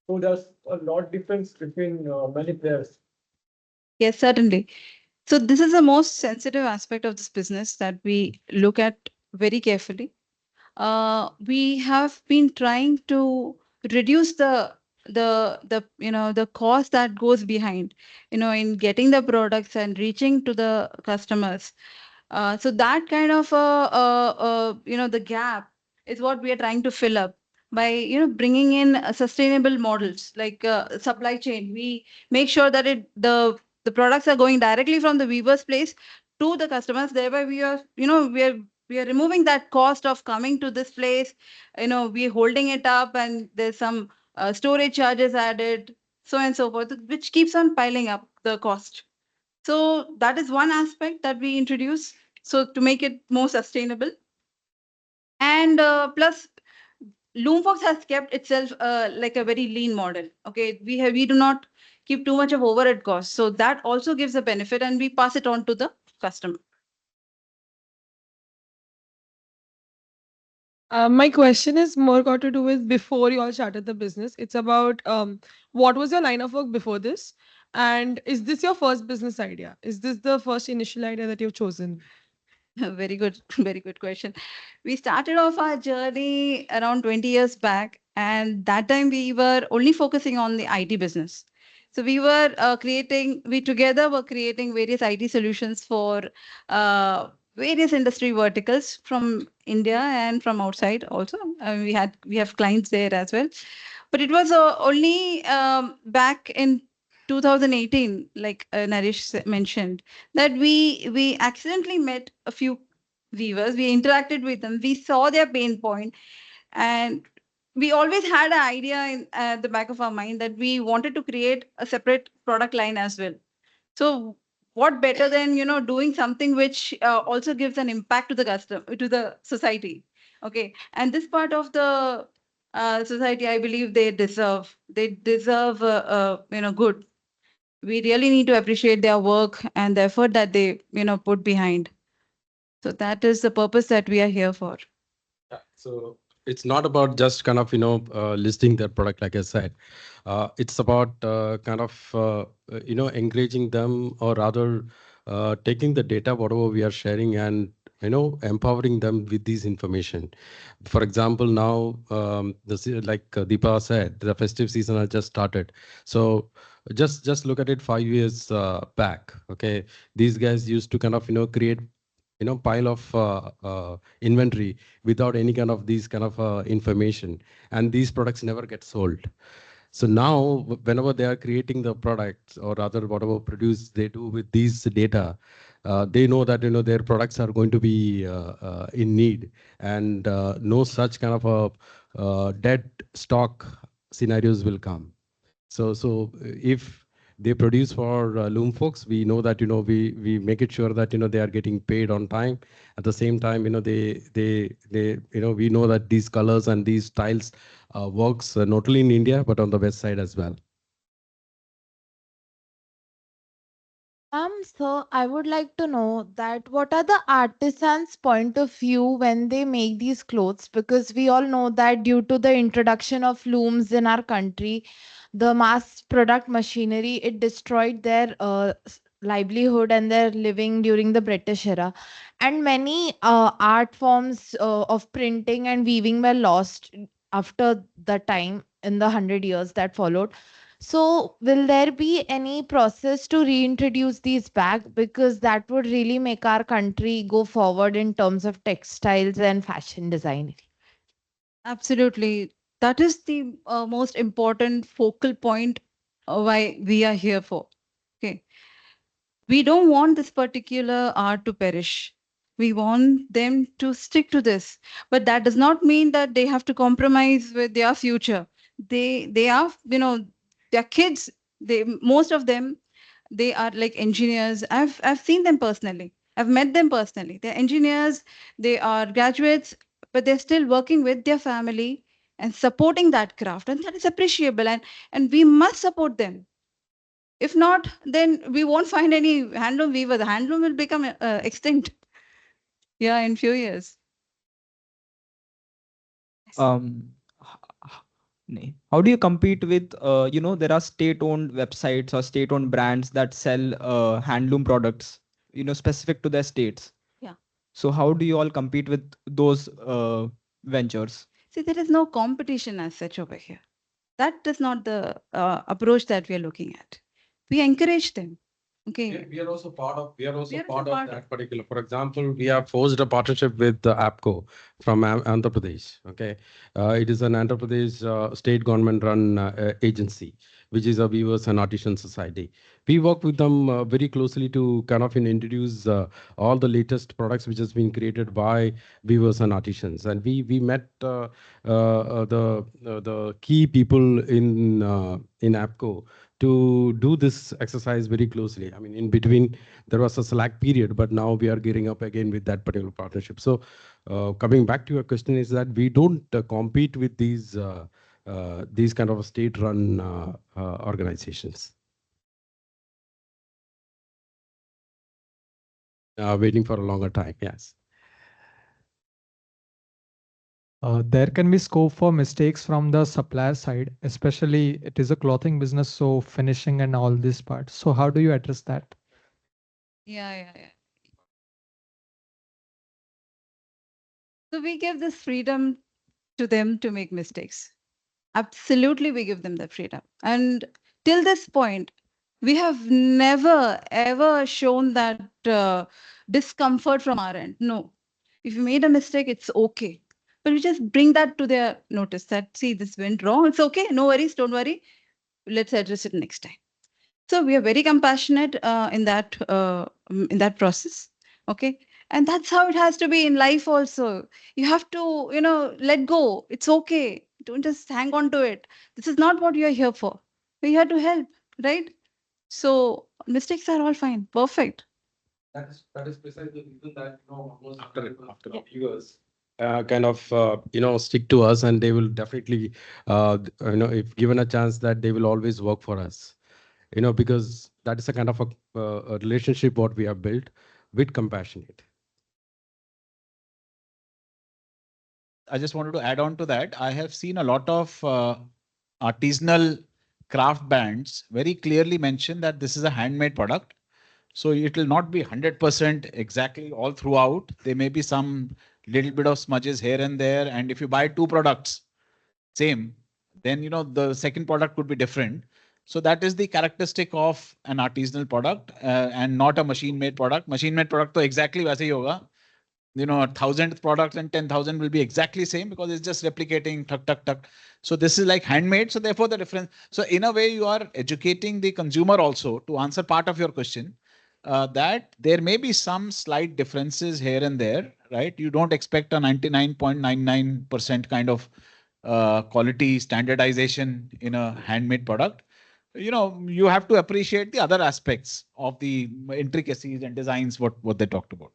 So there's a lot difference between many players. Yes, certainly. So this is the most sensitive aspect of this business that we look at very carefully. We have been trying to reduce the cost that goes behind, in getting the products and reaching to the customers. So that kind of the gap is what we are trying to fill up by bringing in sustainable models like supply chain. We make sure that the products are going directly from the weaver's place to the customers. Thereby, we are removing that cost of coming to this place. We're holding it up, and there's some storage charges added, so and so forth, which keeps on piling up the cost. So that is one aspect that we introduce, so to make it more sustainable. And plus, Loomfolks has kept itself like a very lean model. Okay, we do not keep too much of overhead costs, so that also gives a benefit, and we pass it on to the customer. My question is more got to do with before you all started the business. It's about what was your line of work before this? And is this your first business idea? Is this the first initial idea that you've chosen? Very good, very good question. We started off our journey around 20 years back, and that time we were only focusing on the IT business. So we together were creating various IT solutions for various industry verticals from India and from outside also. We have clients there as well. But it was only back in 2018, like Naresh mentioned, that we accidentally met a few weavers. We interacted with them. We saw their pain point, and we always had an idea in the back of our mind that we wanted to create a separate product line as well. So what better than doing something which also gives an impact to the customer, to the society. Okay, and this part of the society, I believe they deserve good. We really need to appreciate their work and the effort that they put behind. So that is the purpose that we are here for. Yeah. So it's not about just kind of, listing their product, like I said. It's about encouraging them, or rather taking the data, whatever we are sharing, and, empowering them with this information. For example, now, like Deepa said, the festive season has just started. So just look at it 5 years back. Okay. These guys used to kind of, create pile of inventory without any kind of these kind of information, and these products never get sold. So now whenever they are creating the products, or rather whatever produce they do with these data, they know that their products are going to be in need, and no such kind of a dead stock scenarios will come. So if they produce for Loomfolks, we know that we make it sure that they are getting paid on time. At the same time, they we know that these colors and these styles works not only in India but on the west side as well. So I would like to know that what are the artisans' point of view when they make these clothes? Because we all know that due to the introduction of looms in our country, the mass product machinery, it destroyed their livelihood and their living during the British era. And many art forms of printing and weaving were lost after the time in the 100 years that followed. So, will there be any process to reintroduce these back? Because that would really make our country go forward in terms of textiles and fashion design. Absolutely. That is the most important focal point why we are here for. Okay. We don't want this particular art to perish. We want them to stick to this. But that does not mean that they have to compromise with their future. They are, their kids, most of them, they are like engineers. I've seen them personally. I've met them personally. They're engineers, they are graduates, but they're still working with their family and supporting that craft. And that is appreciable. And we must support them. If not, then we won't find any handloom weaver. The handloom will become extinct. Yeah, in few years. How do you compete with, there are state-owned websites or state-owned brands that sell handloom products, specific to their states? Yeah. So how do you all compete with those ventures? See, there is no competition as such over here. That is not the approach that we are looking at. We encourage them. Okay. We are also part of. We are also We are part also of part that particular. For example, we have forged a partnership with the APCO from Andhra Pradesh. Okay, it is an Andhra Pradesh state government-run agency, which is a Weavers and Artisan Society. We work with them very closely to kind of introduce all the latest products which has been created by weavers and artisans. And we met the key people in APCO to do this exercise very closely. I mean, in between there was a slack period, but now we are gearing up again with that particular partnership. So, coming back to your question, is that we don't compete with these kind of state-run organizations. Waiting for a longer time, yes. There can be scope for mistakes from the supplier side, especially it is a clothing business, so finishing and all this part. So how do you address that? Yeah. So we give this freedom to them to make mistakes. Absolutely, we give them the freedom. And till this point, we have never, ever shown that discomfort from our end. No. If you made a mistake, it's okay. but we just bring that to their notice that, see, this went wrong. It's okay. No worries. Don't worry. Let's address it next time. So we are very compassionate in that process. Okay. And that's how it has to be in life also. You have to, let go. It's okay. Don't just hang on to it. This is not what you're here for. We're here to help, right? So mistakes are all fine. Perfect. That is precisely the reason that almost after Yeah. years kind of stick to us, and they will definitely if given a chance, that they will always work for us, because that is a kind of a relationship what we have built with compassionate. I just wanted to add on to that. I have seen a lot of artisanal craft bands very clearly mention that this is a handmade product. So it will not be 100% exactly all throughout. There may be some little bit of smudges here and there. And if you buy two products, same, then the second product could be different. So that is the characteristic of an artisanal product and not a machine-made product. Machine-made product, to exactly वैसे ही होगा. 1,000th product and 10,000 will be exactly same because it's just replicating tuck, tuck, tuck. So this is like handmade. So therefore the difference. So in a way you are educating the consumer also to answer part of your question that there may be some slight differences here and there, right? You don't expect a 99.99% kind of quality standardization in a handmade product. You have to appreciate the other aspects of the intricacies and designs, what they talked about.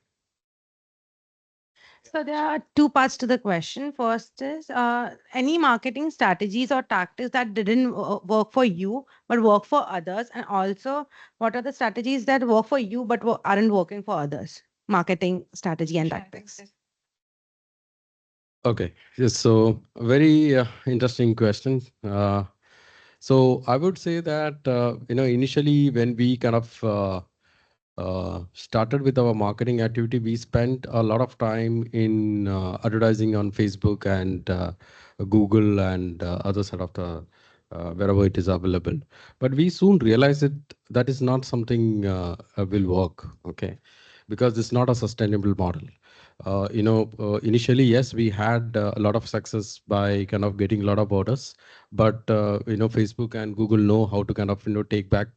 So there are two parts to the question. First is any marketing strategies or tactics that didn't work for you but work for others, and also what are the strategies that work for you but aren't working for others? Marketing strategy and tactics. Okay, yes, so very interesting question. So I would say that initially when we kind of started with our marketing activity, we spent a lot of time in advertising on Facebook and Google and other sort of the wherever it is available. But we soon realized that is not something will work, okay, because it's not a sustainable model. Initially, yes, we had a lot of success by kind of getting a lot of orders, but Facebook and Google know how to kind of take back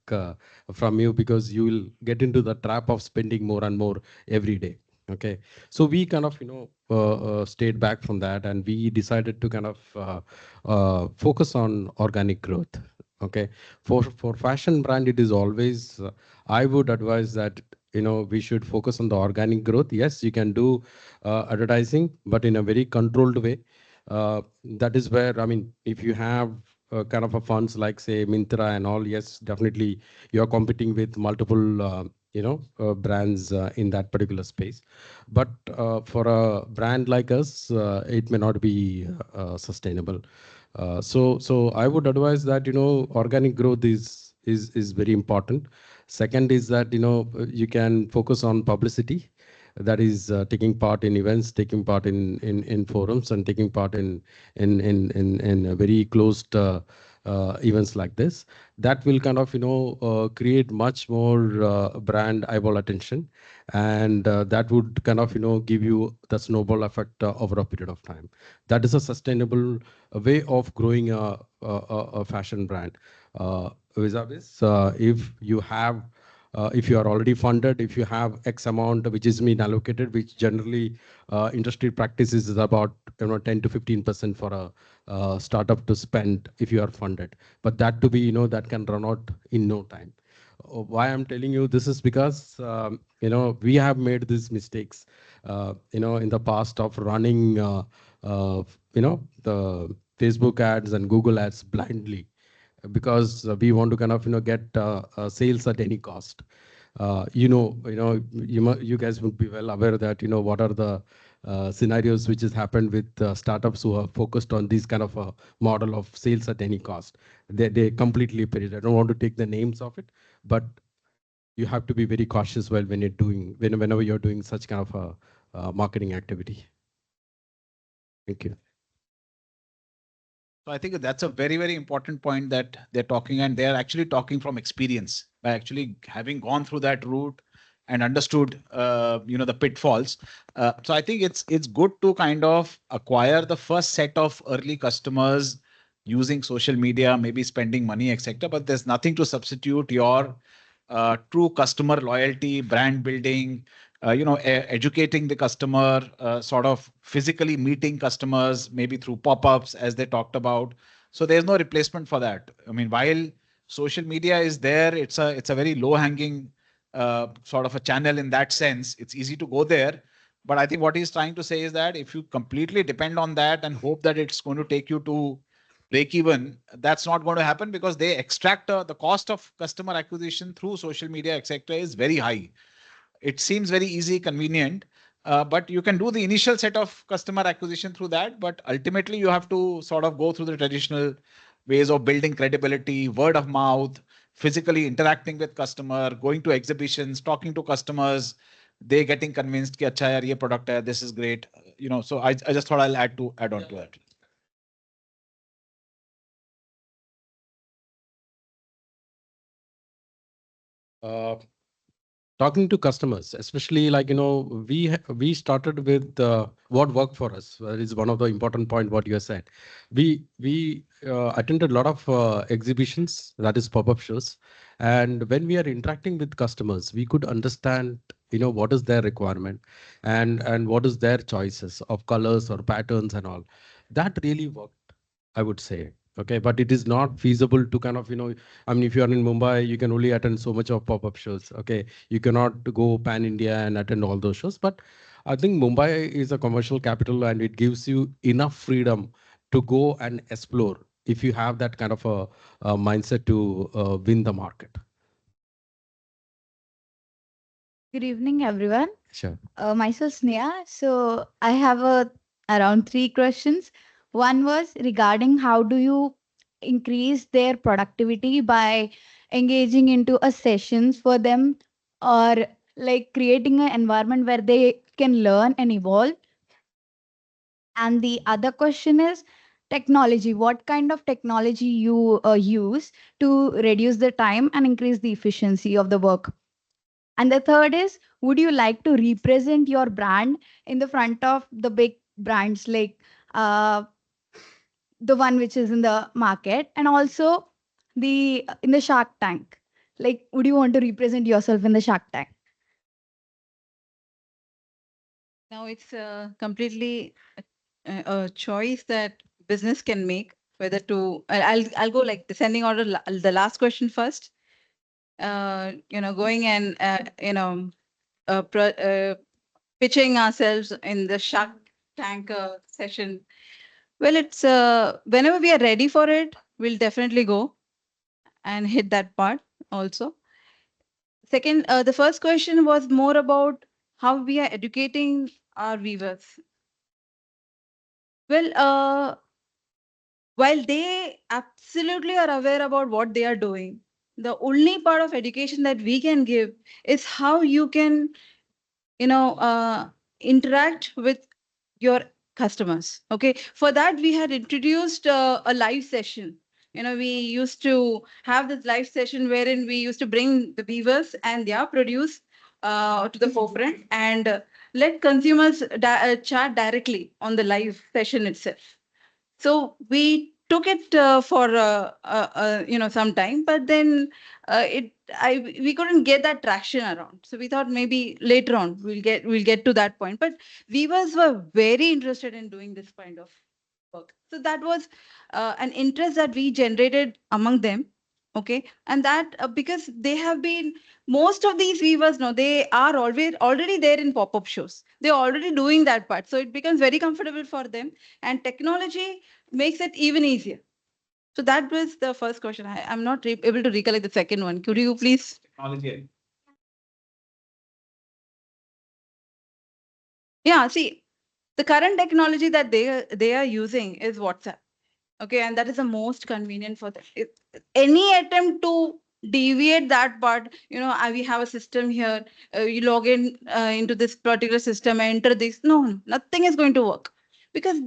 from you, because you will get into the trap of spending more and more every day. Okay, so we kind of stayed back from that, and we decided to kind of focus on organic growth. Okay, for fashion brand, it is always I would advise that we should focus on the organic growth. Yes, you can do advertising, but in a very controlled way. That is where, I mean, if you have kind of a funds like say Myntra and all, yes, definitely you are competing with multiple brands in that particular space. But for a brand like us, it may not be sustainable. So I would advise that organic growth is very important. Second is that you can focus on publicity, that is taking part in events, taking part in forums, and taking part in very closed events like this. That will kind of create much more brand eyeball attention, and that would kind of give you the snowball effect over a period of time. That is a sustainable way of growing a fashion brand. Vis-a-vis, if you are already funded, if you have X amount which is been allocated, which generally industry practices is about 10 to 15% for a startup to spend if you are funded. But that to be that can run out in no time. Why I'm telling you this is because we have made these mistakes in the past of running the Facebook ads and Google ads blindly, because we want to kind of get sales at any cost. You guys would be well aware that what are the scenarios which has happened with startups who are focused on this kind of a model of sales at any cost. They completely perish. I don't want to take the names of it, but you have to be very cautious while whenever you're doing such kind of a marketing activity. Thank you. So I think that's a very, very important point that they're talking, and they're actually talking from experience by actually having gone through that route and understood, the pitfalls. So I think it's good to kind of acquire the first set of early customers using social media, maybe spending money, etc. But there's nothing to substitute your true customer loyalty, brand building, educating the customer, sort of physically meeting customers, maybe through pop-ups as they talked about. So there's no replacement for that. I mean, while social media is there, it's a very low-hanging sort of a channel in that sense. It's easy to go there. But I think what he's trying to say is that if you completely depend on that and hope that it's going to take you to break even, that's not going to happen, because they extract the cost of customer acquisition through social media, etc., is very high. It seems very easy, convenient, but you can do the initial set of customer acquisition through that. But ultimately, you have to sort of go through the traditional ways of building credibility, word of mouth, physically interacting with customer, going to exhibitions, talking to customers, they getting convinced कि अच्छा यार ये product है, this is great. So I just thought I'll add on to that. Talking to customers, especially we started with what worked for us. That is one of the important point what you said. We attended a lot of exhibitions, that is pop-up shows, and when we are interacting with customers, we could understand what is their requirement and what is their choices of colors or patterns and all. That really worked, I would say. Okay, but it is not feasible to kind of, I mean, if you are in Mumbai, you can only attend so much of pop-up shows. Okay, you cannot go pan-India and attend all those shows. But I think Mumbai is a commercial capital and it gives you enough freedom to go and explore if you have that kind of a mindset to win the market. Good evening, everyone. Sure. Myself Sneha. So I have around 3 questions. One was regarding how do you increase their productivity by engaging into a sessions for them, or like creating an environment where they can learn and evolve. And the other question is technology. What kind of technology you use to reduce the time and increase the efficiency of the work? And the third is, would you like to represent your brand in the front of the big brands, like the one which is in the market, and also the in the Shark Tank? Like, would you want to represent yourself in the Shark Tank? Now it's completely a choice that business can make whether to. I'll go like descending order. The last question first. Going and pitching ourselves in the Shark Tank session. Well, it's whenever we are ready for it, we'll definitely go and hit that part also. Second, the first question was more about how we are educating our viewers. Well, while they absolutely are aware about what they are doing, the only part of education that we can give is how you can, interact with your customers. Okay. For that, we had introduced a live session. We used to have this live session wherein we used to bring the viewers and their produce to the forefront and let consumers chat directly on the live session itself. So we took it for some time, but then we couldn't get that traction around. So we thought maybe later on we'll get to that point. But viewers were very interested in doing this kind of work. So that was an interest that we generated among them. Okay, and that because they have been, most of these viewers know, they are already there in pop-up shows. They're already doing that part, so it becomes very comfortable for them, and technology makes it even easier. So that was the first question. I'm not able to recollect the second one. Could you please? Technology. Yeah, see, the current technology that they are using is WhatsApp. Okay, and that is the most convenient for them. Any attempt to deviate that part, we have a system here, you log in into this particular system, enter this. No, nothing is going to work, because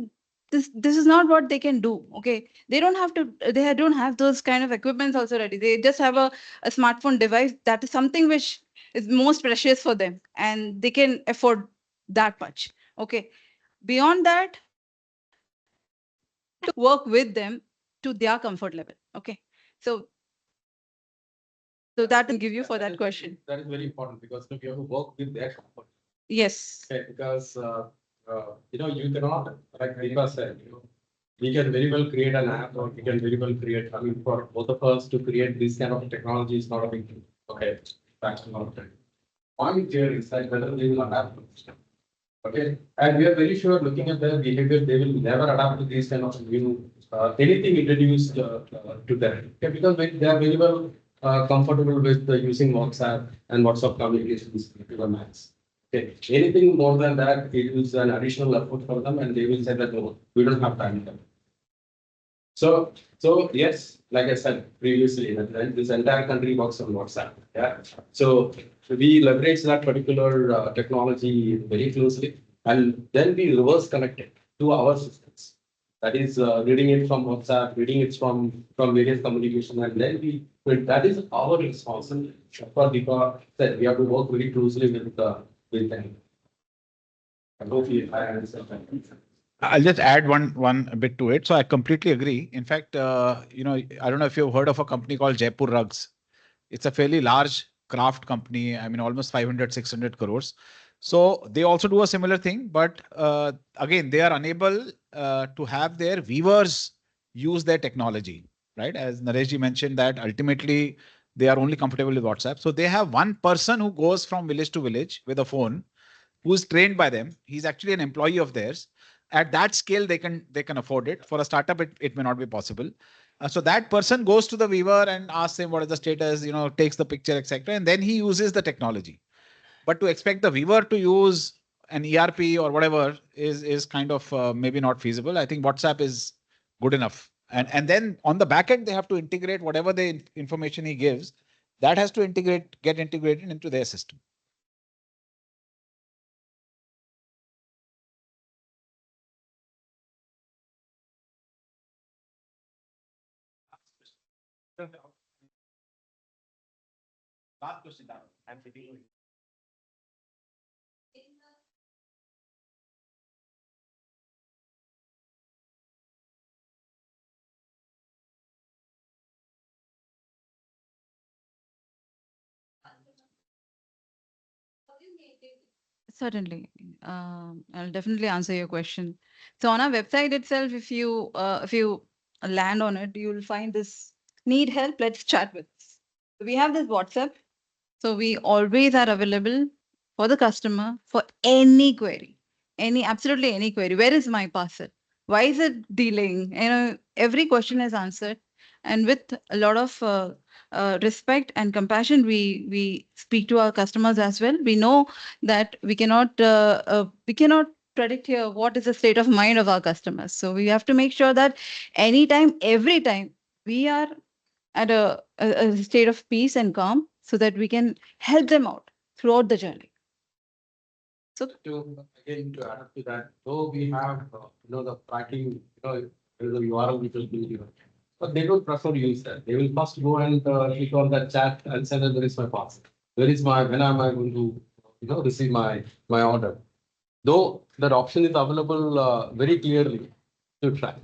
this is not what they can do. Okay, they don't have those kind of equipments also ready. They just have a smartphone device. That is something which is most precious for them, and they can afford that much. Okay. Beyond that, to work with them to their comfort level. Okay. So that I give you for that question. That is very important because we have to work with their comfort. Yes. Okay, because you cannot, like Deepa said, we can very well create an app or we can very well create, I mean, for both of us to create this kind of technology is not a big deal. Okay, thanks a lot. Point here is that whether they will adapt to this. Okay, and we are very sure looking at their behavior, they will never adapt to these kind of new anything introduced to them. Okay, because they are very well comfortable with using WhatsApp and WhatsApp communications to the max. Okay, anything more than that, it is an additional effort for them, and they will say that no, we don't have time. So yes, like I said previously, that this entire country works on WhatsApp. Yeah. So we leverage that particular technology very closely, and then we reverse connect it to our systems. That is reading it from WhatsApp, reading it from various communication, and then that is our responsibility. For Deepa said, we have to work very closely with them. I hope I understand that. I'll just add one bit to it. So I completely agree. In fact, I don't know if you've heard of a company called Jaipur Rugs. It's a fairly large craft company. I mean, almost 500, 600 crores. So they also do a similar thing, but again, they are unable to have their weavers use their technology, right? As Nareshji mentioned that ultimately they are only comfortable with WhatsApp. So they have one person who goes from village to village with a phone, who is trained by them. He's actually an employee of theirs. At that scale, they can afford it. For a startup, it may not be possible. So that person goes to the weaver and asks him what is the status, takes the picture, etc. And then he uses the technology. But to expect the weaver to use an ERP or whatever is kind of maybe not feasible. I think WhatsApp is good enough. And then on the back end, they have to integrate whatever the information he gives. That has to get integrated into their system. Last question, I'm sitting. Certainly. I'll definitely answer your question. So on our website itself, if you land on it, you'll find this need help, let's chat with. We have this WhatsApp. So we always are available for the customer for any query, absolutely any query. Where is my parcel? Why is it delaying? Every question is answered, and with a lot of respect and compassion, we speak to our customers as well. We know that we cannot predict here what is the state of mind of our customers. So we have to make sure that anytime, every time, we are at a state of peace and calm so that we can help them out throughout the journey. So to add up to that, though we have the tracking, there is a URL which will be given, but they don't prefer to use that. They will first go and click on that chat and say that there is my parcel. When am I going to receive my order? Though that option is available very clearly to track.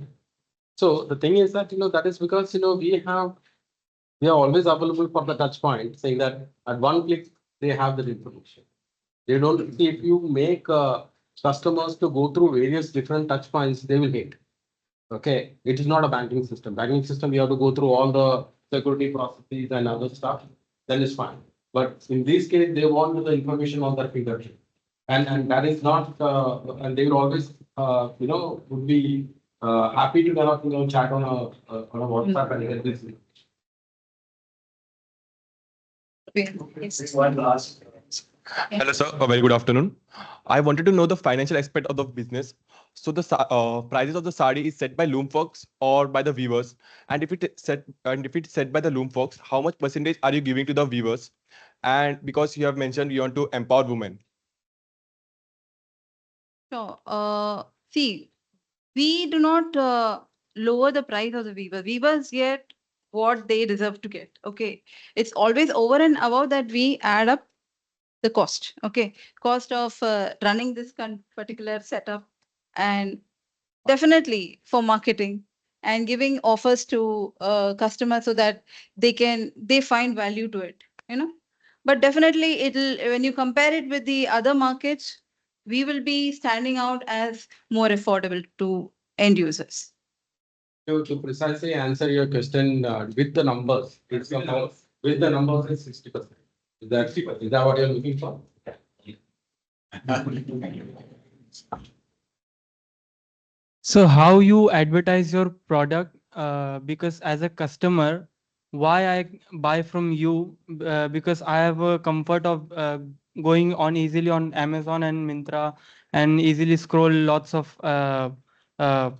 So the thing is that that is because we are always available for the touch point, saying that at one click they have that information. They don't see if you make customers to go through various different touch points, they will hate. Okay, it is not a banking system. Banking system, you have to go through all the security processes and other stuff. Then it's fine. But in this case, they want the information on their fingertip, and that is not. And they will always, would be happy to chat on a WhatsApp and get this. One last. Hello, sir. A very good afternoon. I wanted to know the financial aspect of the business. So the prices of the sari is set by Loomfolks or by the weavers, and if it's set by the Loomfolks, how much percentage are you giving to the weavers? And because you have mentioned you want to empower women. So, see, we do not lower the price of the weaver. Weavers get what they deserve to get. Okay, it's always over and above that we add up the cost. Okay, cost of running this particular setup, and definitely for marketing and giving offers to customers so that they find value to it, you know. But definitely it'll, when you compare it with the other markets, we will be standing out as more affordable to end users. To precisely answer your question with the numbers, it's about with the numbers it's 60%. Is that what you're looking for? So how you advertise your product? Because as a customer, why I buy from you? Because I have a comfort of going on easily on Amazon and Myntra and easily scroll lots of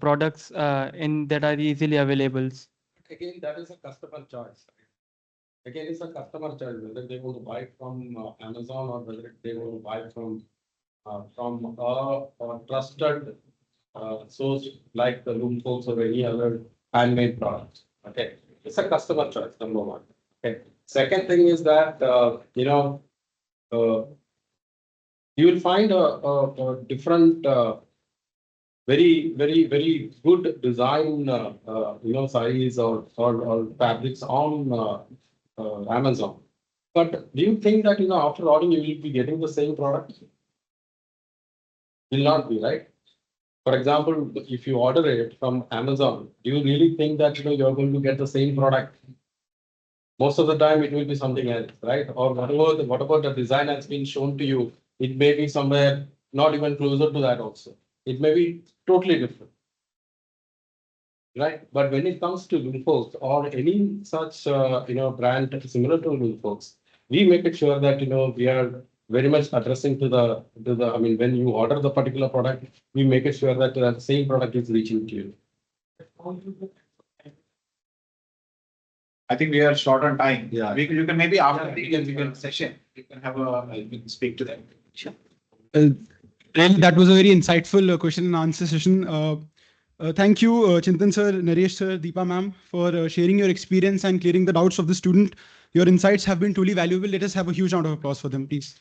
products in that are easily available. Again, that is a customer choice. Again, it's a customer choice whether they want to buy from Amazon or whether they want to buy from a trusted source like the Loomfolks or any other handmade products. Okay, it's a customer choice, number one. Okay. Second thing is that you will find a different, very good design, sarees or fabrics on Amazon. But do you think that after ordering you will be getting the same product? Will not be, right? For example, if you order it from Amazon, do you really think that you're going to get the same product? Most of the time it will be something else, right? Or whatever the design has been shown to you, it may be somewhere not even closer to that also. It may be totally different. Right. But when it comes to Loomfolks or any such brand similar to Loomfolks, we make it sure that we are very much addressing to the I mean, when you order the particular product, we make it sure that the same product is reaching to you. I think we are short on time. Yeah. You can maybe after the session, you can have you can speak to them. Sure. Really, that was a very insightful question and answer session. Thank you, Chintan sir, Naresh sir, Deepa ma'am, for sharing your experience and clearing the doubts of the student. Your insights have been truly valuable. Let us have a huge round of applause for them, please.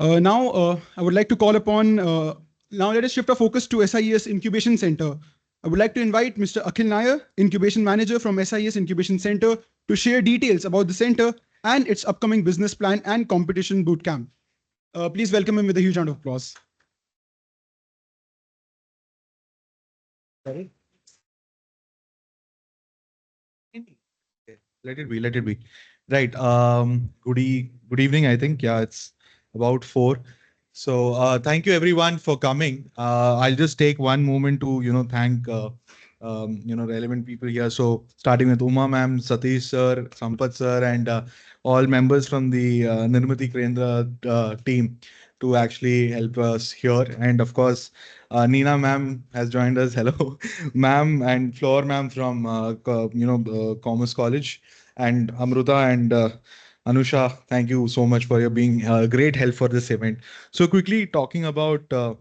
Now, I would like to call upon, now let us shift our focus to SIES Incubation Center. I would like to invite Mr. Akhil Nair, Incubation Manager from SIES Incubation Center, to share details about the center and its upcoming business plan and competition bootcamp. Please welcome him with a huge round of applause. Sorry? Let it be. Right. Good evening, I think. Yeah, it's about 4. So thank you everyone for coming. I'll just take one moment to, thank, relevant people here. So starting with Uma ma'am, Satish sir, Sampath sir, and all members from the Nirmitee Kendra team to actually help us here. And of course, Neena ma'am has joined us. Hello, ma'am, and Floor ma'am from, Commerce College, and Amruta and Anusha, thank you so much for your being great help for this event. So quickly talking about, the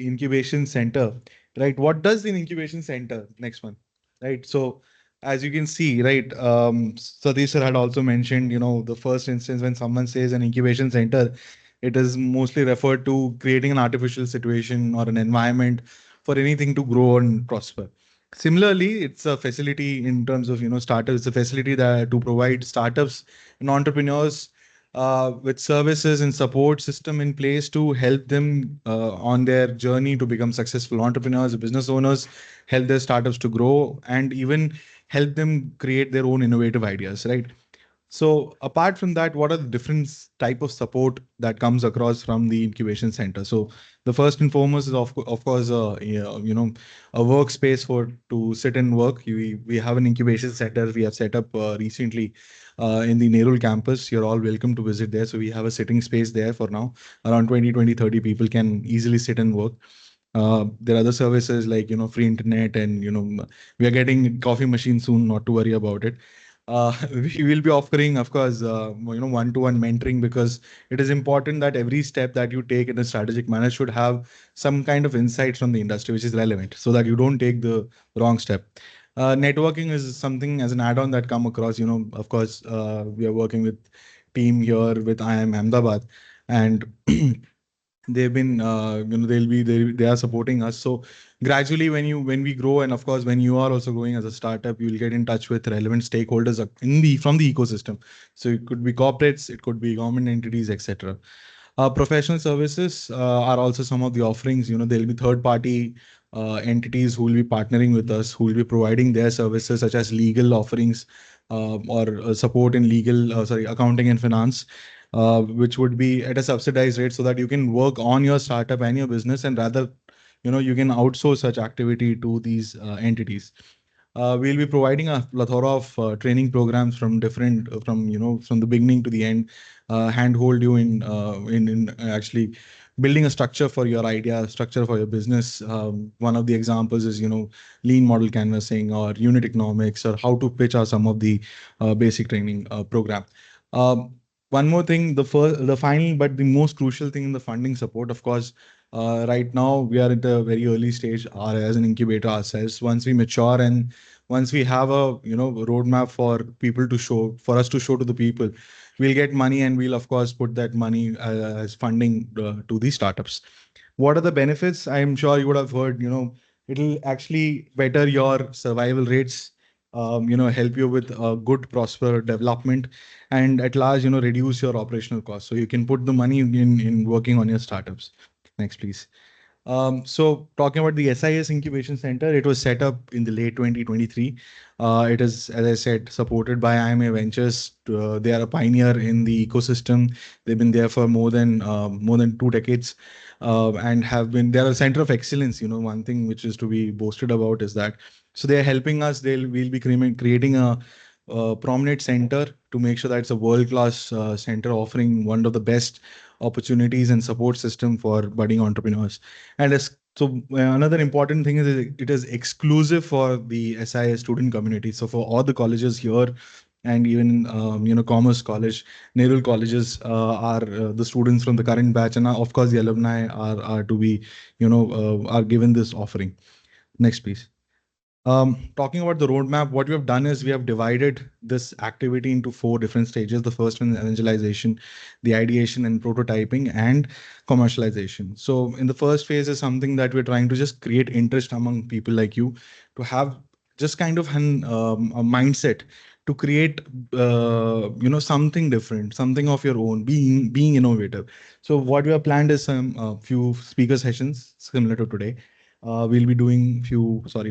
incubation center, right? What does the incubation center? Next one, right? So as you can see, right, Satish sir had also mentioned, the first instance when someone says an incubation center, it is mostly referred to creating an artificial situation or an environment for anything to grow and prosper. Similarly, it's a facility in terms of startups. It's a facility that to provide startups and entrepreneurs with services and support system in place to help them on their journey to become successful entrepreneurs, business owners, help their startups to grow, and even help them create their own innovative ideas. Right. So apart from that, what are the different type of support that comes across from the incubation center? So the first and foremost is of course a workspace for to sit and work. We have an incubation center we have set up recently in the Nerul campus. You're all welcome to visit there. So we have a sitting space there for now. Around 30 people can easily sit and work. There are other services like free internet, and we are getting coffee machine soon, not to worry about it. we will be offering, of course, one-to-one mentoring, because it is important that every step that you take in a strategic manner should have some kind of insights from the industry which is relevant, so that you don't take the wrong step. Networking is something as an add-on that come across. Of course, we are working with team here with IIM Ahmedabad, and they've been they are supporting us. So gradually, when we grow, and of course when you are also growing as a startup, you will get in touch with relevant stakeholders from the ecosystem. So it could be corporates, it could be government entities, etc. Professional services are also some of the offerings. There'll be third party entities who will be partnering with us, who will be providing their services, such as legal offerings, or support in accounting and finance, which would be at a subsidized rate, so that you can work on your startup and your business, and rather, you can outsource such activity to these entities. We'll be providing a plethora of training programs from different, from the beginning to the end, handhold you in actually building a structure for your idea, structure for your business. One of the examples is, lean model canvassing or unit economics, or how to pitch are some of the basic training program. One more thing, the final but the most crucial thing in the funding support, of course. Right now, we are at a very early stage as an incubator ourselves. Once we mature, and once we have a roadmap for us to show to the people, we'll get money, and we'll of course put that money as funding to the startups. What are the benefits? I'm sure you would have heard. It'll actually better your survival rates. Help you with good prosper development, and at large, reduce your operational costs. So you can put the money in working on your startups. Next, please. So talking about the SIS Incubation Center, it was set up in the late 2023. It is, as I said, supported by IIMA Ventures. They are a pioneer in the ecosystem. They've been there for more than 2 decades, and they're a center of excellence. One thing which is to be boasted about is that. So they're helping us. We'll be creating a prominent center to make sure that it's a world-class center offering one of the best opportunities and support system for budding entrepreneurs. And another important thing is it is exclusive for the SIS student community. So for all the colleges here, and even Commerce College, Nehru colleges are the students from the current batch, and of course the alumni are to be are given this offering. Next, please. Talking about the roadmap, what we have done is we have divided this activity into 4 different stages. The first one is evangelization, the ideation and prototyping, and commercialization. So in the first phase is something that we're trying to just create interest among people like you, to have just kind of a mindset to create something different, something of your own, being innovative. So what we have planned is some few speaker sessions similar to today. We'll be doing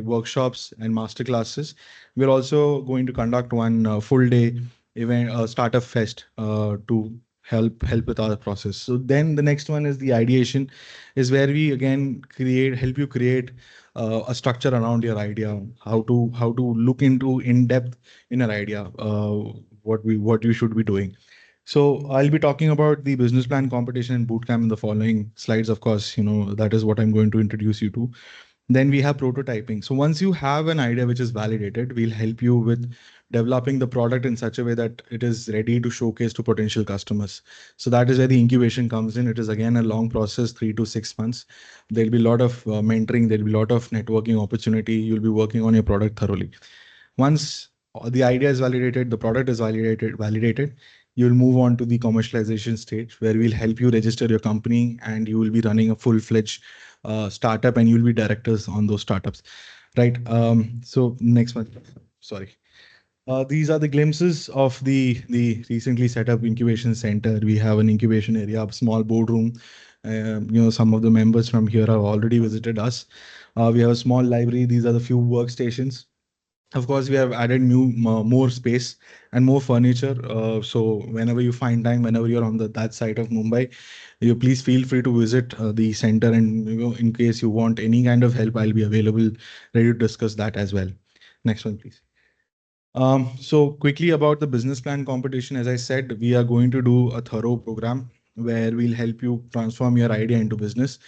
workshops and master classes. We're also going to conduct one full day event, startup fest, to help with our process. So then the next one is the ideation, is where we again help you create a structure around your idea, how to look into in depth in an idea, what you should be doing. So I'll be talking about the business plan competition and bootcamp in the following slides. Of course, that is what I'm going to introduce you to. Then we have prototyping. So once you have an idea which is validated, we'll help you with developing the product in such a way that it is ready to showcase to potential customers. So that is where the incubation comes in. It is again a long process, 3 to 6 months. There'll be a lot of mentoring. There'll be a lot of networking opportunity. You'll be working on your product thoroughly. Once the idea is validated, the product is validated, you'll move on to the commercialization stage, where we'll help you register your company, and you will be running a full-fledged startup, and you'll be directors on those startups. Right. So next one. Sorry. These are the glimpses of the recently set up incubation center. We have an incubation area, a small boardroom. Some of the members from here have already visited us. We have a small library. These are the few workstations. Of course, we have added more space and more furniture. So whenever you find time, whenever you're on that side of Mumbai, you please feel free to visit the center. And in case you want any kind of help, I'll be available, ready to discuss that as well. Next one, please. So quickly about the business plan competition, as I said, we are going to do a thorough program where we'll help you transform your idea into business.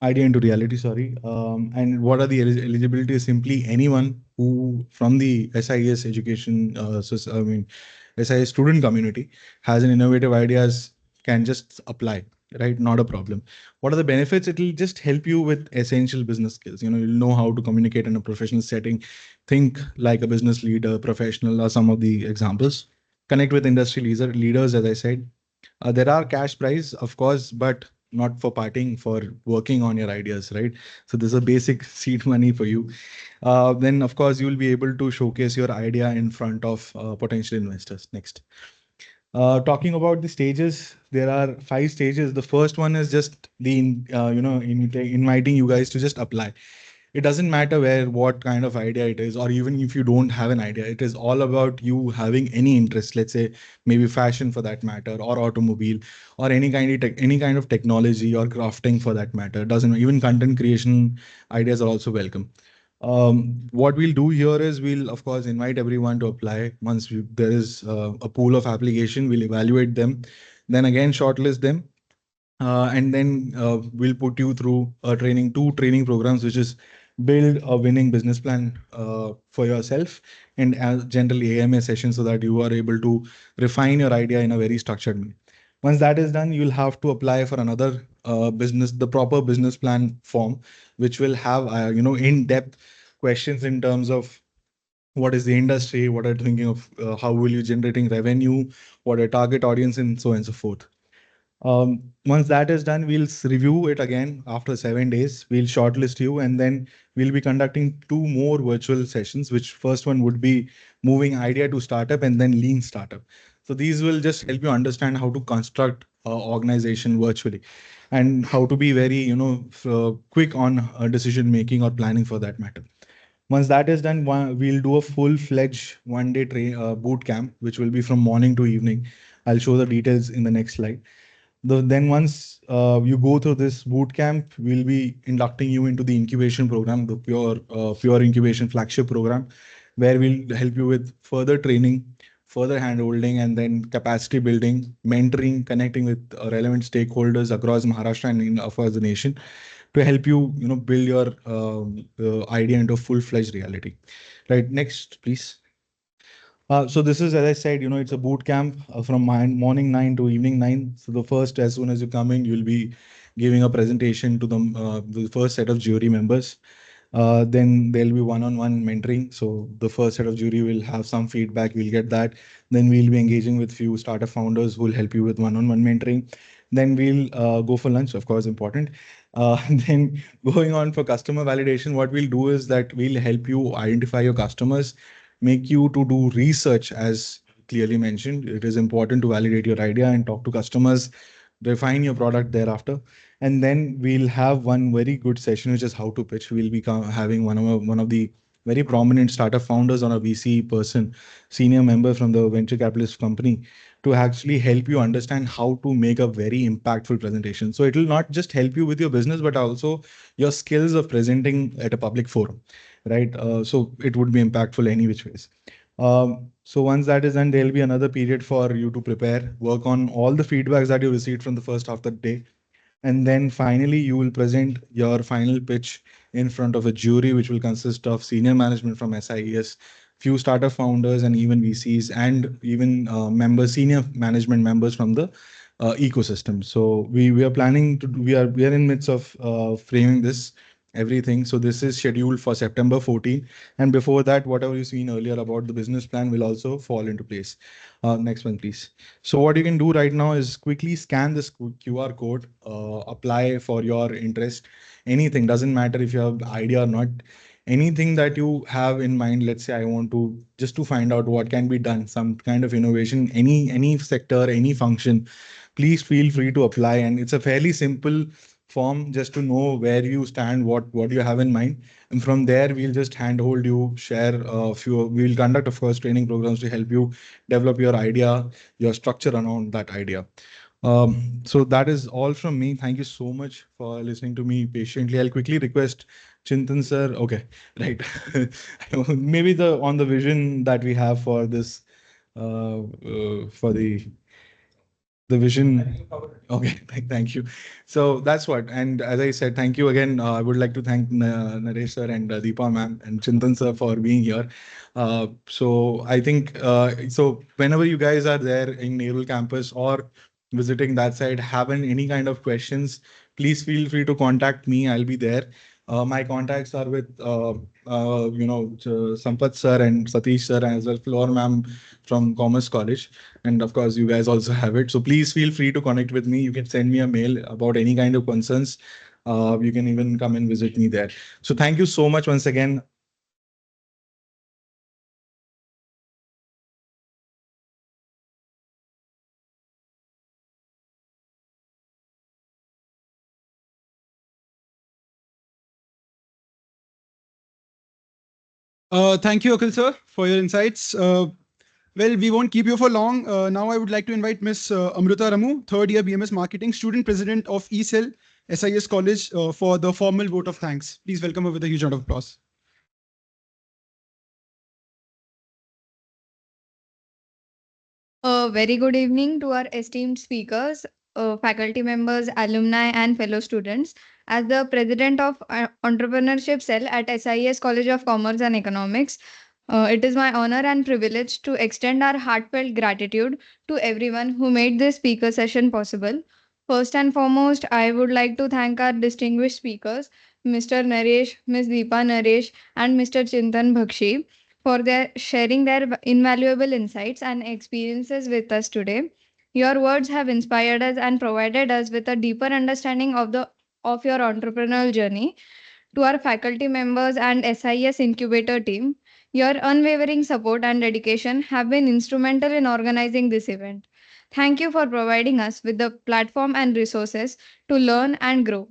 Idea into reality, sorry. And what are the eligibility? Simply anyone who you from the SIES education, SIES student community has an innovative ideas can just apply, right? Not a problem. What are the benefits? It will just help you with essential business skills. You'll know how to communicate in a professional setting, think like a business leader, professional, or some of the examples. Connect with industry leaders, as I said. There are cash prize, of course, but not for partying, for working on your ideas, right? So this is a basic seed money for you. Then, of course, you will be able to showcase your idea in front of potential investors. Next. Talking about the stages, there are 5 stages. The first one is just inviting you guys to just apply. It doesn't matter what kind of idea it is, or even if you don't have an idea, it is all about you having any interest. Let's say maybe fashion for that matter, or automobile, or any kind of technology or crafting for that matter. Doesn't even content creation ideas are also welcome. What we'll do here is we'll of course invite everyone to apply. There is a pool of application, we'll evaluate them, then again shortlist them, and then we'll put you through two training programs, which is build a winning business plan for yourself, and generally AMA sessions, so that you are able to refine your idea in a very structured way. Once that is done, you'll have to apply for another the proper business plan form, which will have in-depth questions in terms of what is the industry, what are you thinking of, how will you generating revenue, what are target audience, and so on and so forth. Once that is done, we'll review it again after 7 days. We'll shortlist you, and then we'll be conducting 2 more virtual sessions, which first one would be moving idea to startup and then lean startup. So these will just help you understand how to construct organization virtually, and how to be very, quick on decision making or planning for that matter. Once that is done, we'll do a full-fledged one-day boot camp, which will be from morning to evening. I'll show the details in the next slide. Then once you go through this boot camp, we'll be inducting you into the incubation program, the pure incubation flagship program, where we'll help you with further training, further handholding, and then capacity building, mentoring, connecting with relevant stakeholders across Maharashtra and across the nation, to help you, build your idea into full-fledged reality. Right. Next, please. So this is, as I said, it's a boot camp from morning 9 to evening 9. So the first, as soon as you come in, you'll be giving a presentation to the first set of jury members. Then there'll be one-on-one mentoring. So the first set of jury will have some feedback. We'll get that. Then we'll be engaging with few startup founders who will help you with one-on-one mentoring. Then we'll go for lunch, of course, important. Then going on for customer validation, what we'll do is that we'll help you identify your customers, make you to do research, as clearly mentioned. It is important to validate your idea and talk to customers, refine your product thereafter. And then we'll have one very good session, which is how to pitch. We'll be having one of the very prominent startup founders on a VC person, senior member from the venture capitalist company, to actually help you understand how to make a very impactful presentation. So it will not just help you with your business, but also your skills of presenting at a public forum, right? So it would be impactful any which ways. So once that is done, there'll be another period for you to prepare, work on all the feedbacks that you received from the first half of the day. And then finally, you will present your final pitch in front of a jury, which will consist of senior management from SIES, few startup founders, and even VCs, and even senior management members from the ecosystem. So we are planning to we are in midst of framing this everything. So this is scheduled for September 14. And before that, whatever you've seen earlier about the business plan will also fall into place. Next one, please. So what you can do right now is quickly scan this QR code, apply for your interest. Anything, doesn't matter if you have idea or not. Anything that you have in mind, let's say I want to just to find out what can be done, some kind of innovation, any sector, any function, please feel free to apply. And it's a fairly simple form just to know where you stand, what you have in mind. And from there, we'll just handhold you, share a few, we'll conduct, of course, training programs to help you develop your idea, your structure around that idea. So that is all from me. Thank you so much for listening to me patiently. I'll quickly request Chintan sir. Okay, right. Maybe on the vision that we have for this, for the the vision. Okay, thank you. So that's what. And as I said, thank you again. I would like to thank Naresh sir and Deepa ma'am and Chintan sir for being here. So I think so. Whenever you guys are there in Nehru campus or visiting that side, having any kind of questions, please feel free to contact me. I'll be there. My contacts are with Sampath sir and Satish sir as well, Floor ma'am from Commerce College. And of course, you guys also have it. So please feel free to connect with me. You can send me a mail about any kind of concerns. You can even come and visit me there. So thank you so much once again. Thank you, Akhil sir, for your insights. Well, we won't keep you for long. Now I would like to invite Miss Amruta Ramu, third year BMS Marketing, student president of ECEL SIS College, for the formal vote of thanks. Please welcome her with a huge round of applause. A very good evening to our esteemed speakers, faculty members, alumni, and fellow students. As the president of entrepreneurship cell at SIES College of Commerce and Economics, it is my honor and privilege to extend our heartfelt gratitude to everyone who made this speaker session possible. First and foremost, I would like to thank our distinguished speakers, Mr. Naresh, Ms. Deepa Naresh, and Mr. Chintan Bakshi, for their sharing their invaluable insights and experiences with us today. Your words have inspired us and provided us with a deeper understanding of your entrepreneurial journey. To our faculty members and SIS incubator team, your unwavering support and dedication have been instrumental in organizing this event. Thank you for providing us with the platform and resources to learn and grow.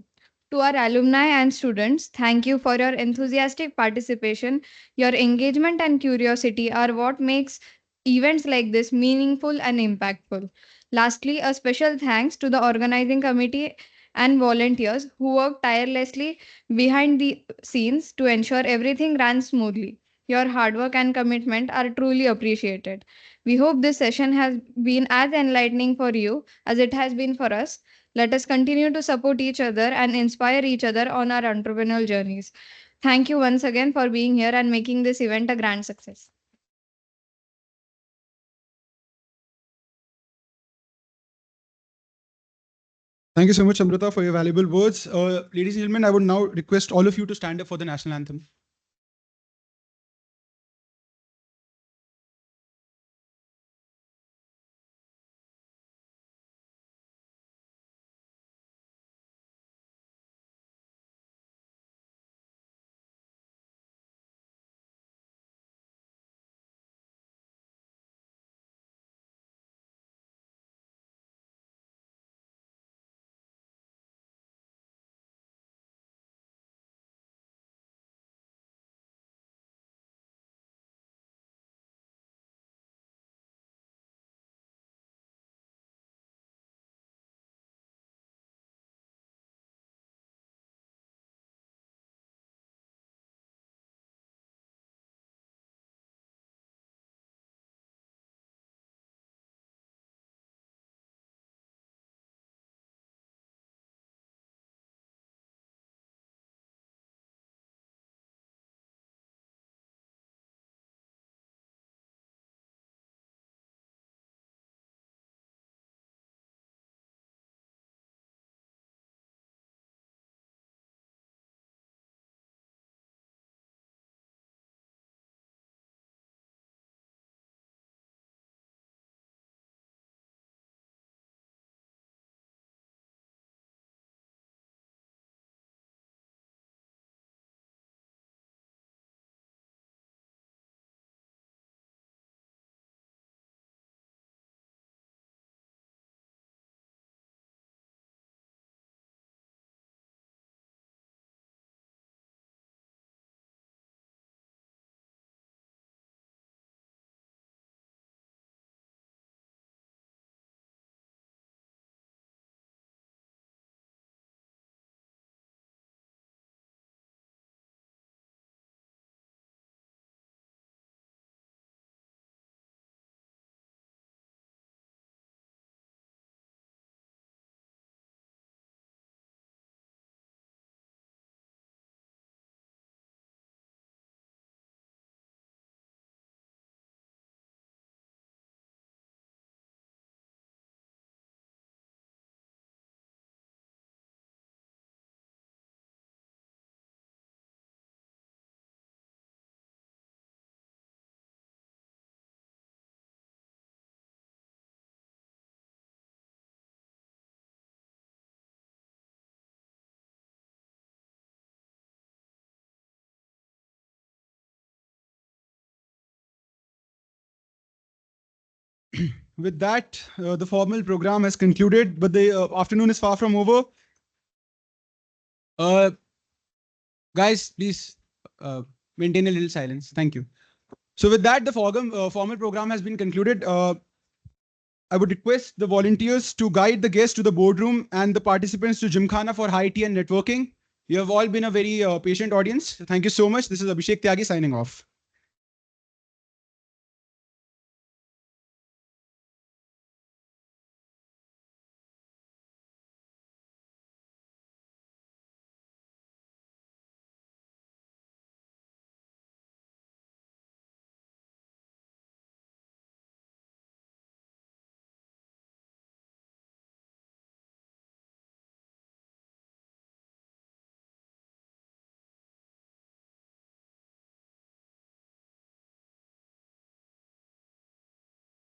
To our alumni and students, thank you for your enthusiastic participation. Your engagement and curiosity are what makes events like this meaningful and impactful. Lastly, a special thanks to the organizing committee and volunteers who work tirelessly behind the scenes to ensure everything runs smoothly. Your hard work and commitment are truly appreciated. We hope this session has been as enlightening for you as it has been for us. Let us continue to support each other and inspire each other on our entrepreneurial journeys. Thank you once again for being here and making this event a grand success. Thank you so much, Amrita, for your valuable words. Ladies and gentlemen, I would now request all of you to stand up for the national anthem. with that, the formal program has concluded, but the afternoon is far from over. Guys, please maintain a little silence. Thank you. So with that, the formal program has been concluded. I would request the volunteers to guide the guests to the boardroom and the participants to Gymkhana for high tea and networking. You have all been a very patient audience. Thank you so much. This is Abhishek Tyagi signing off.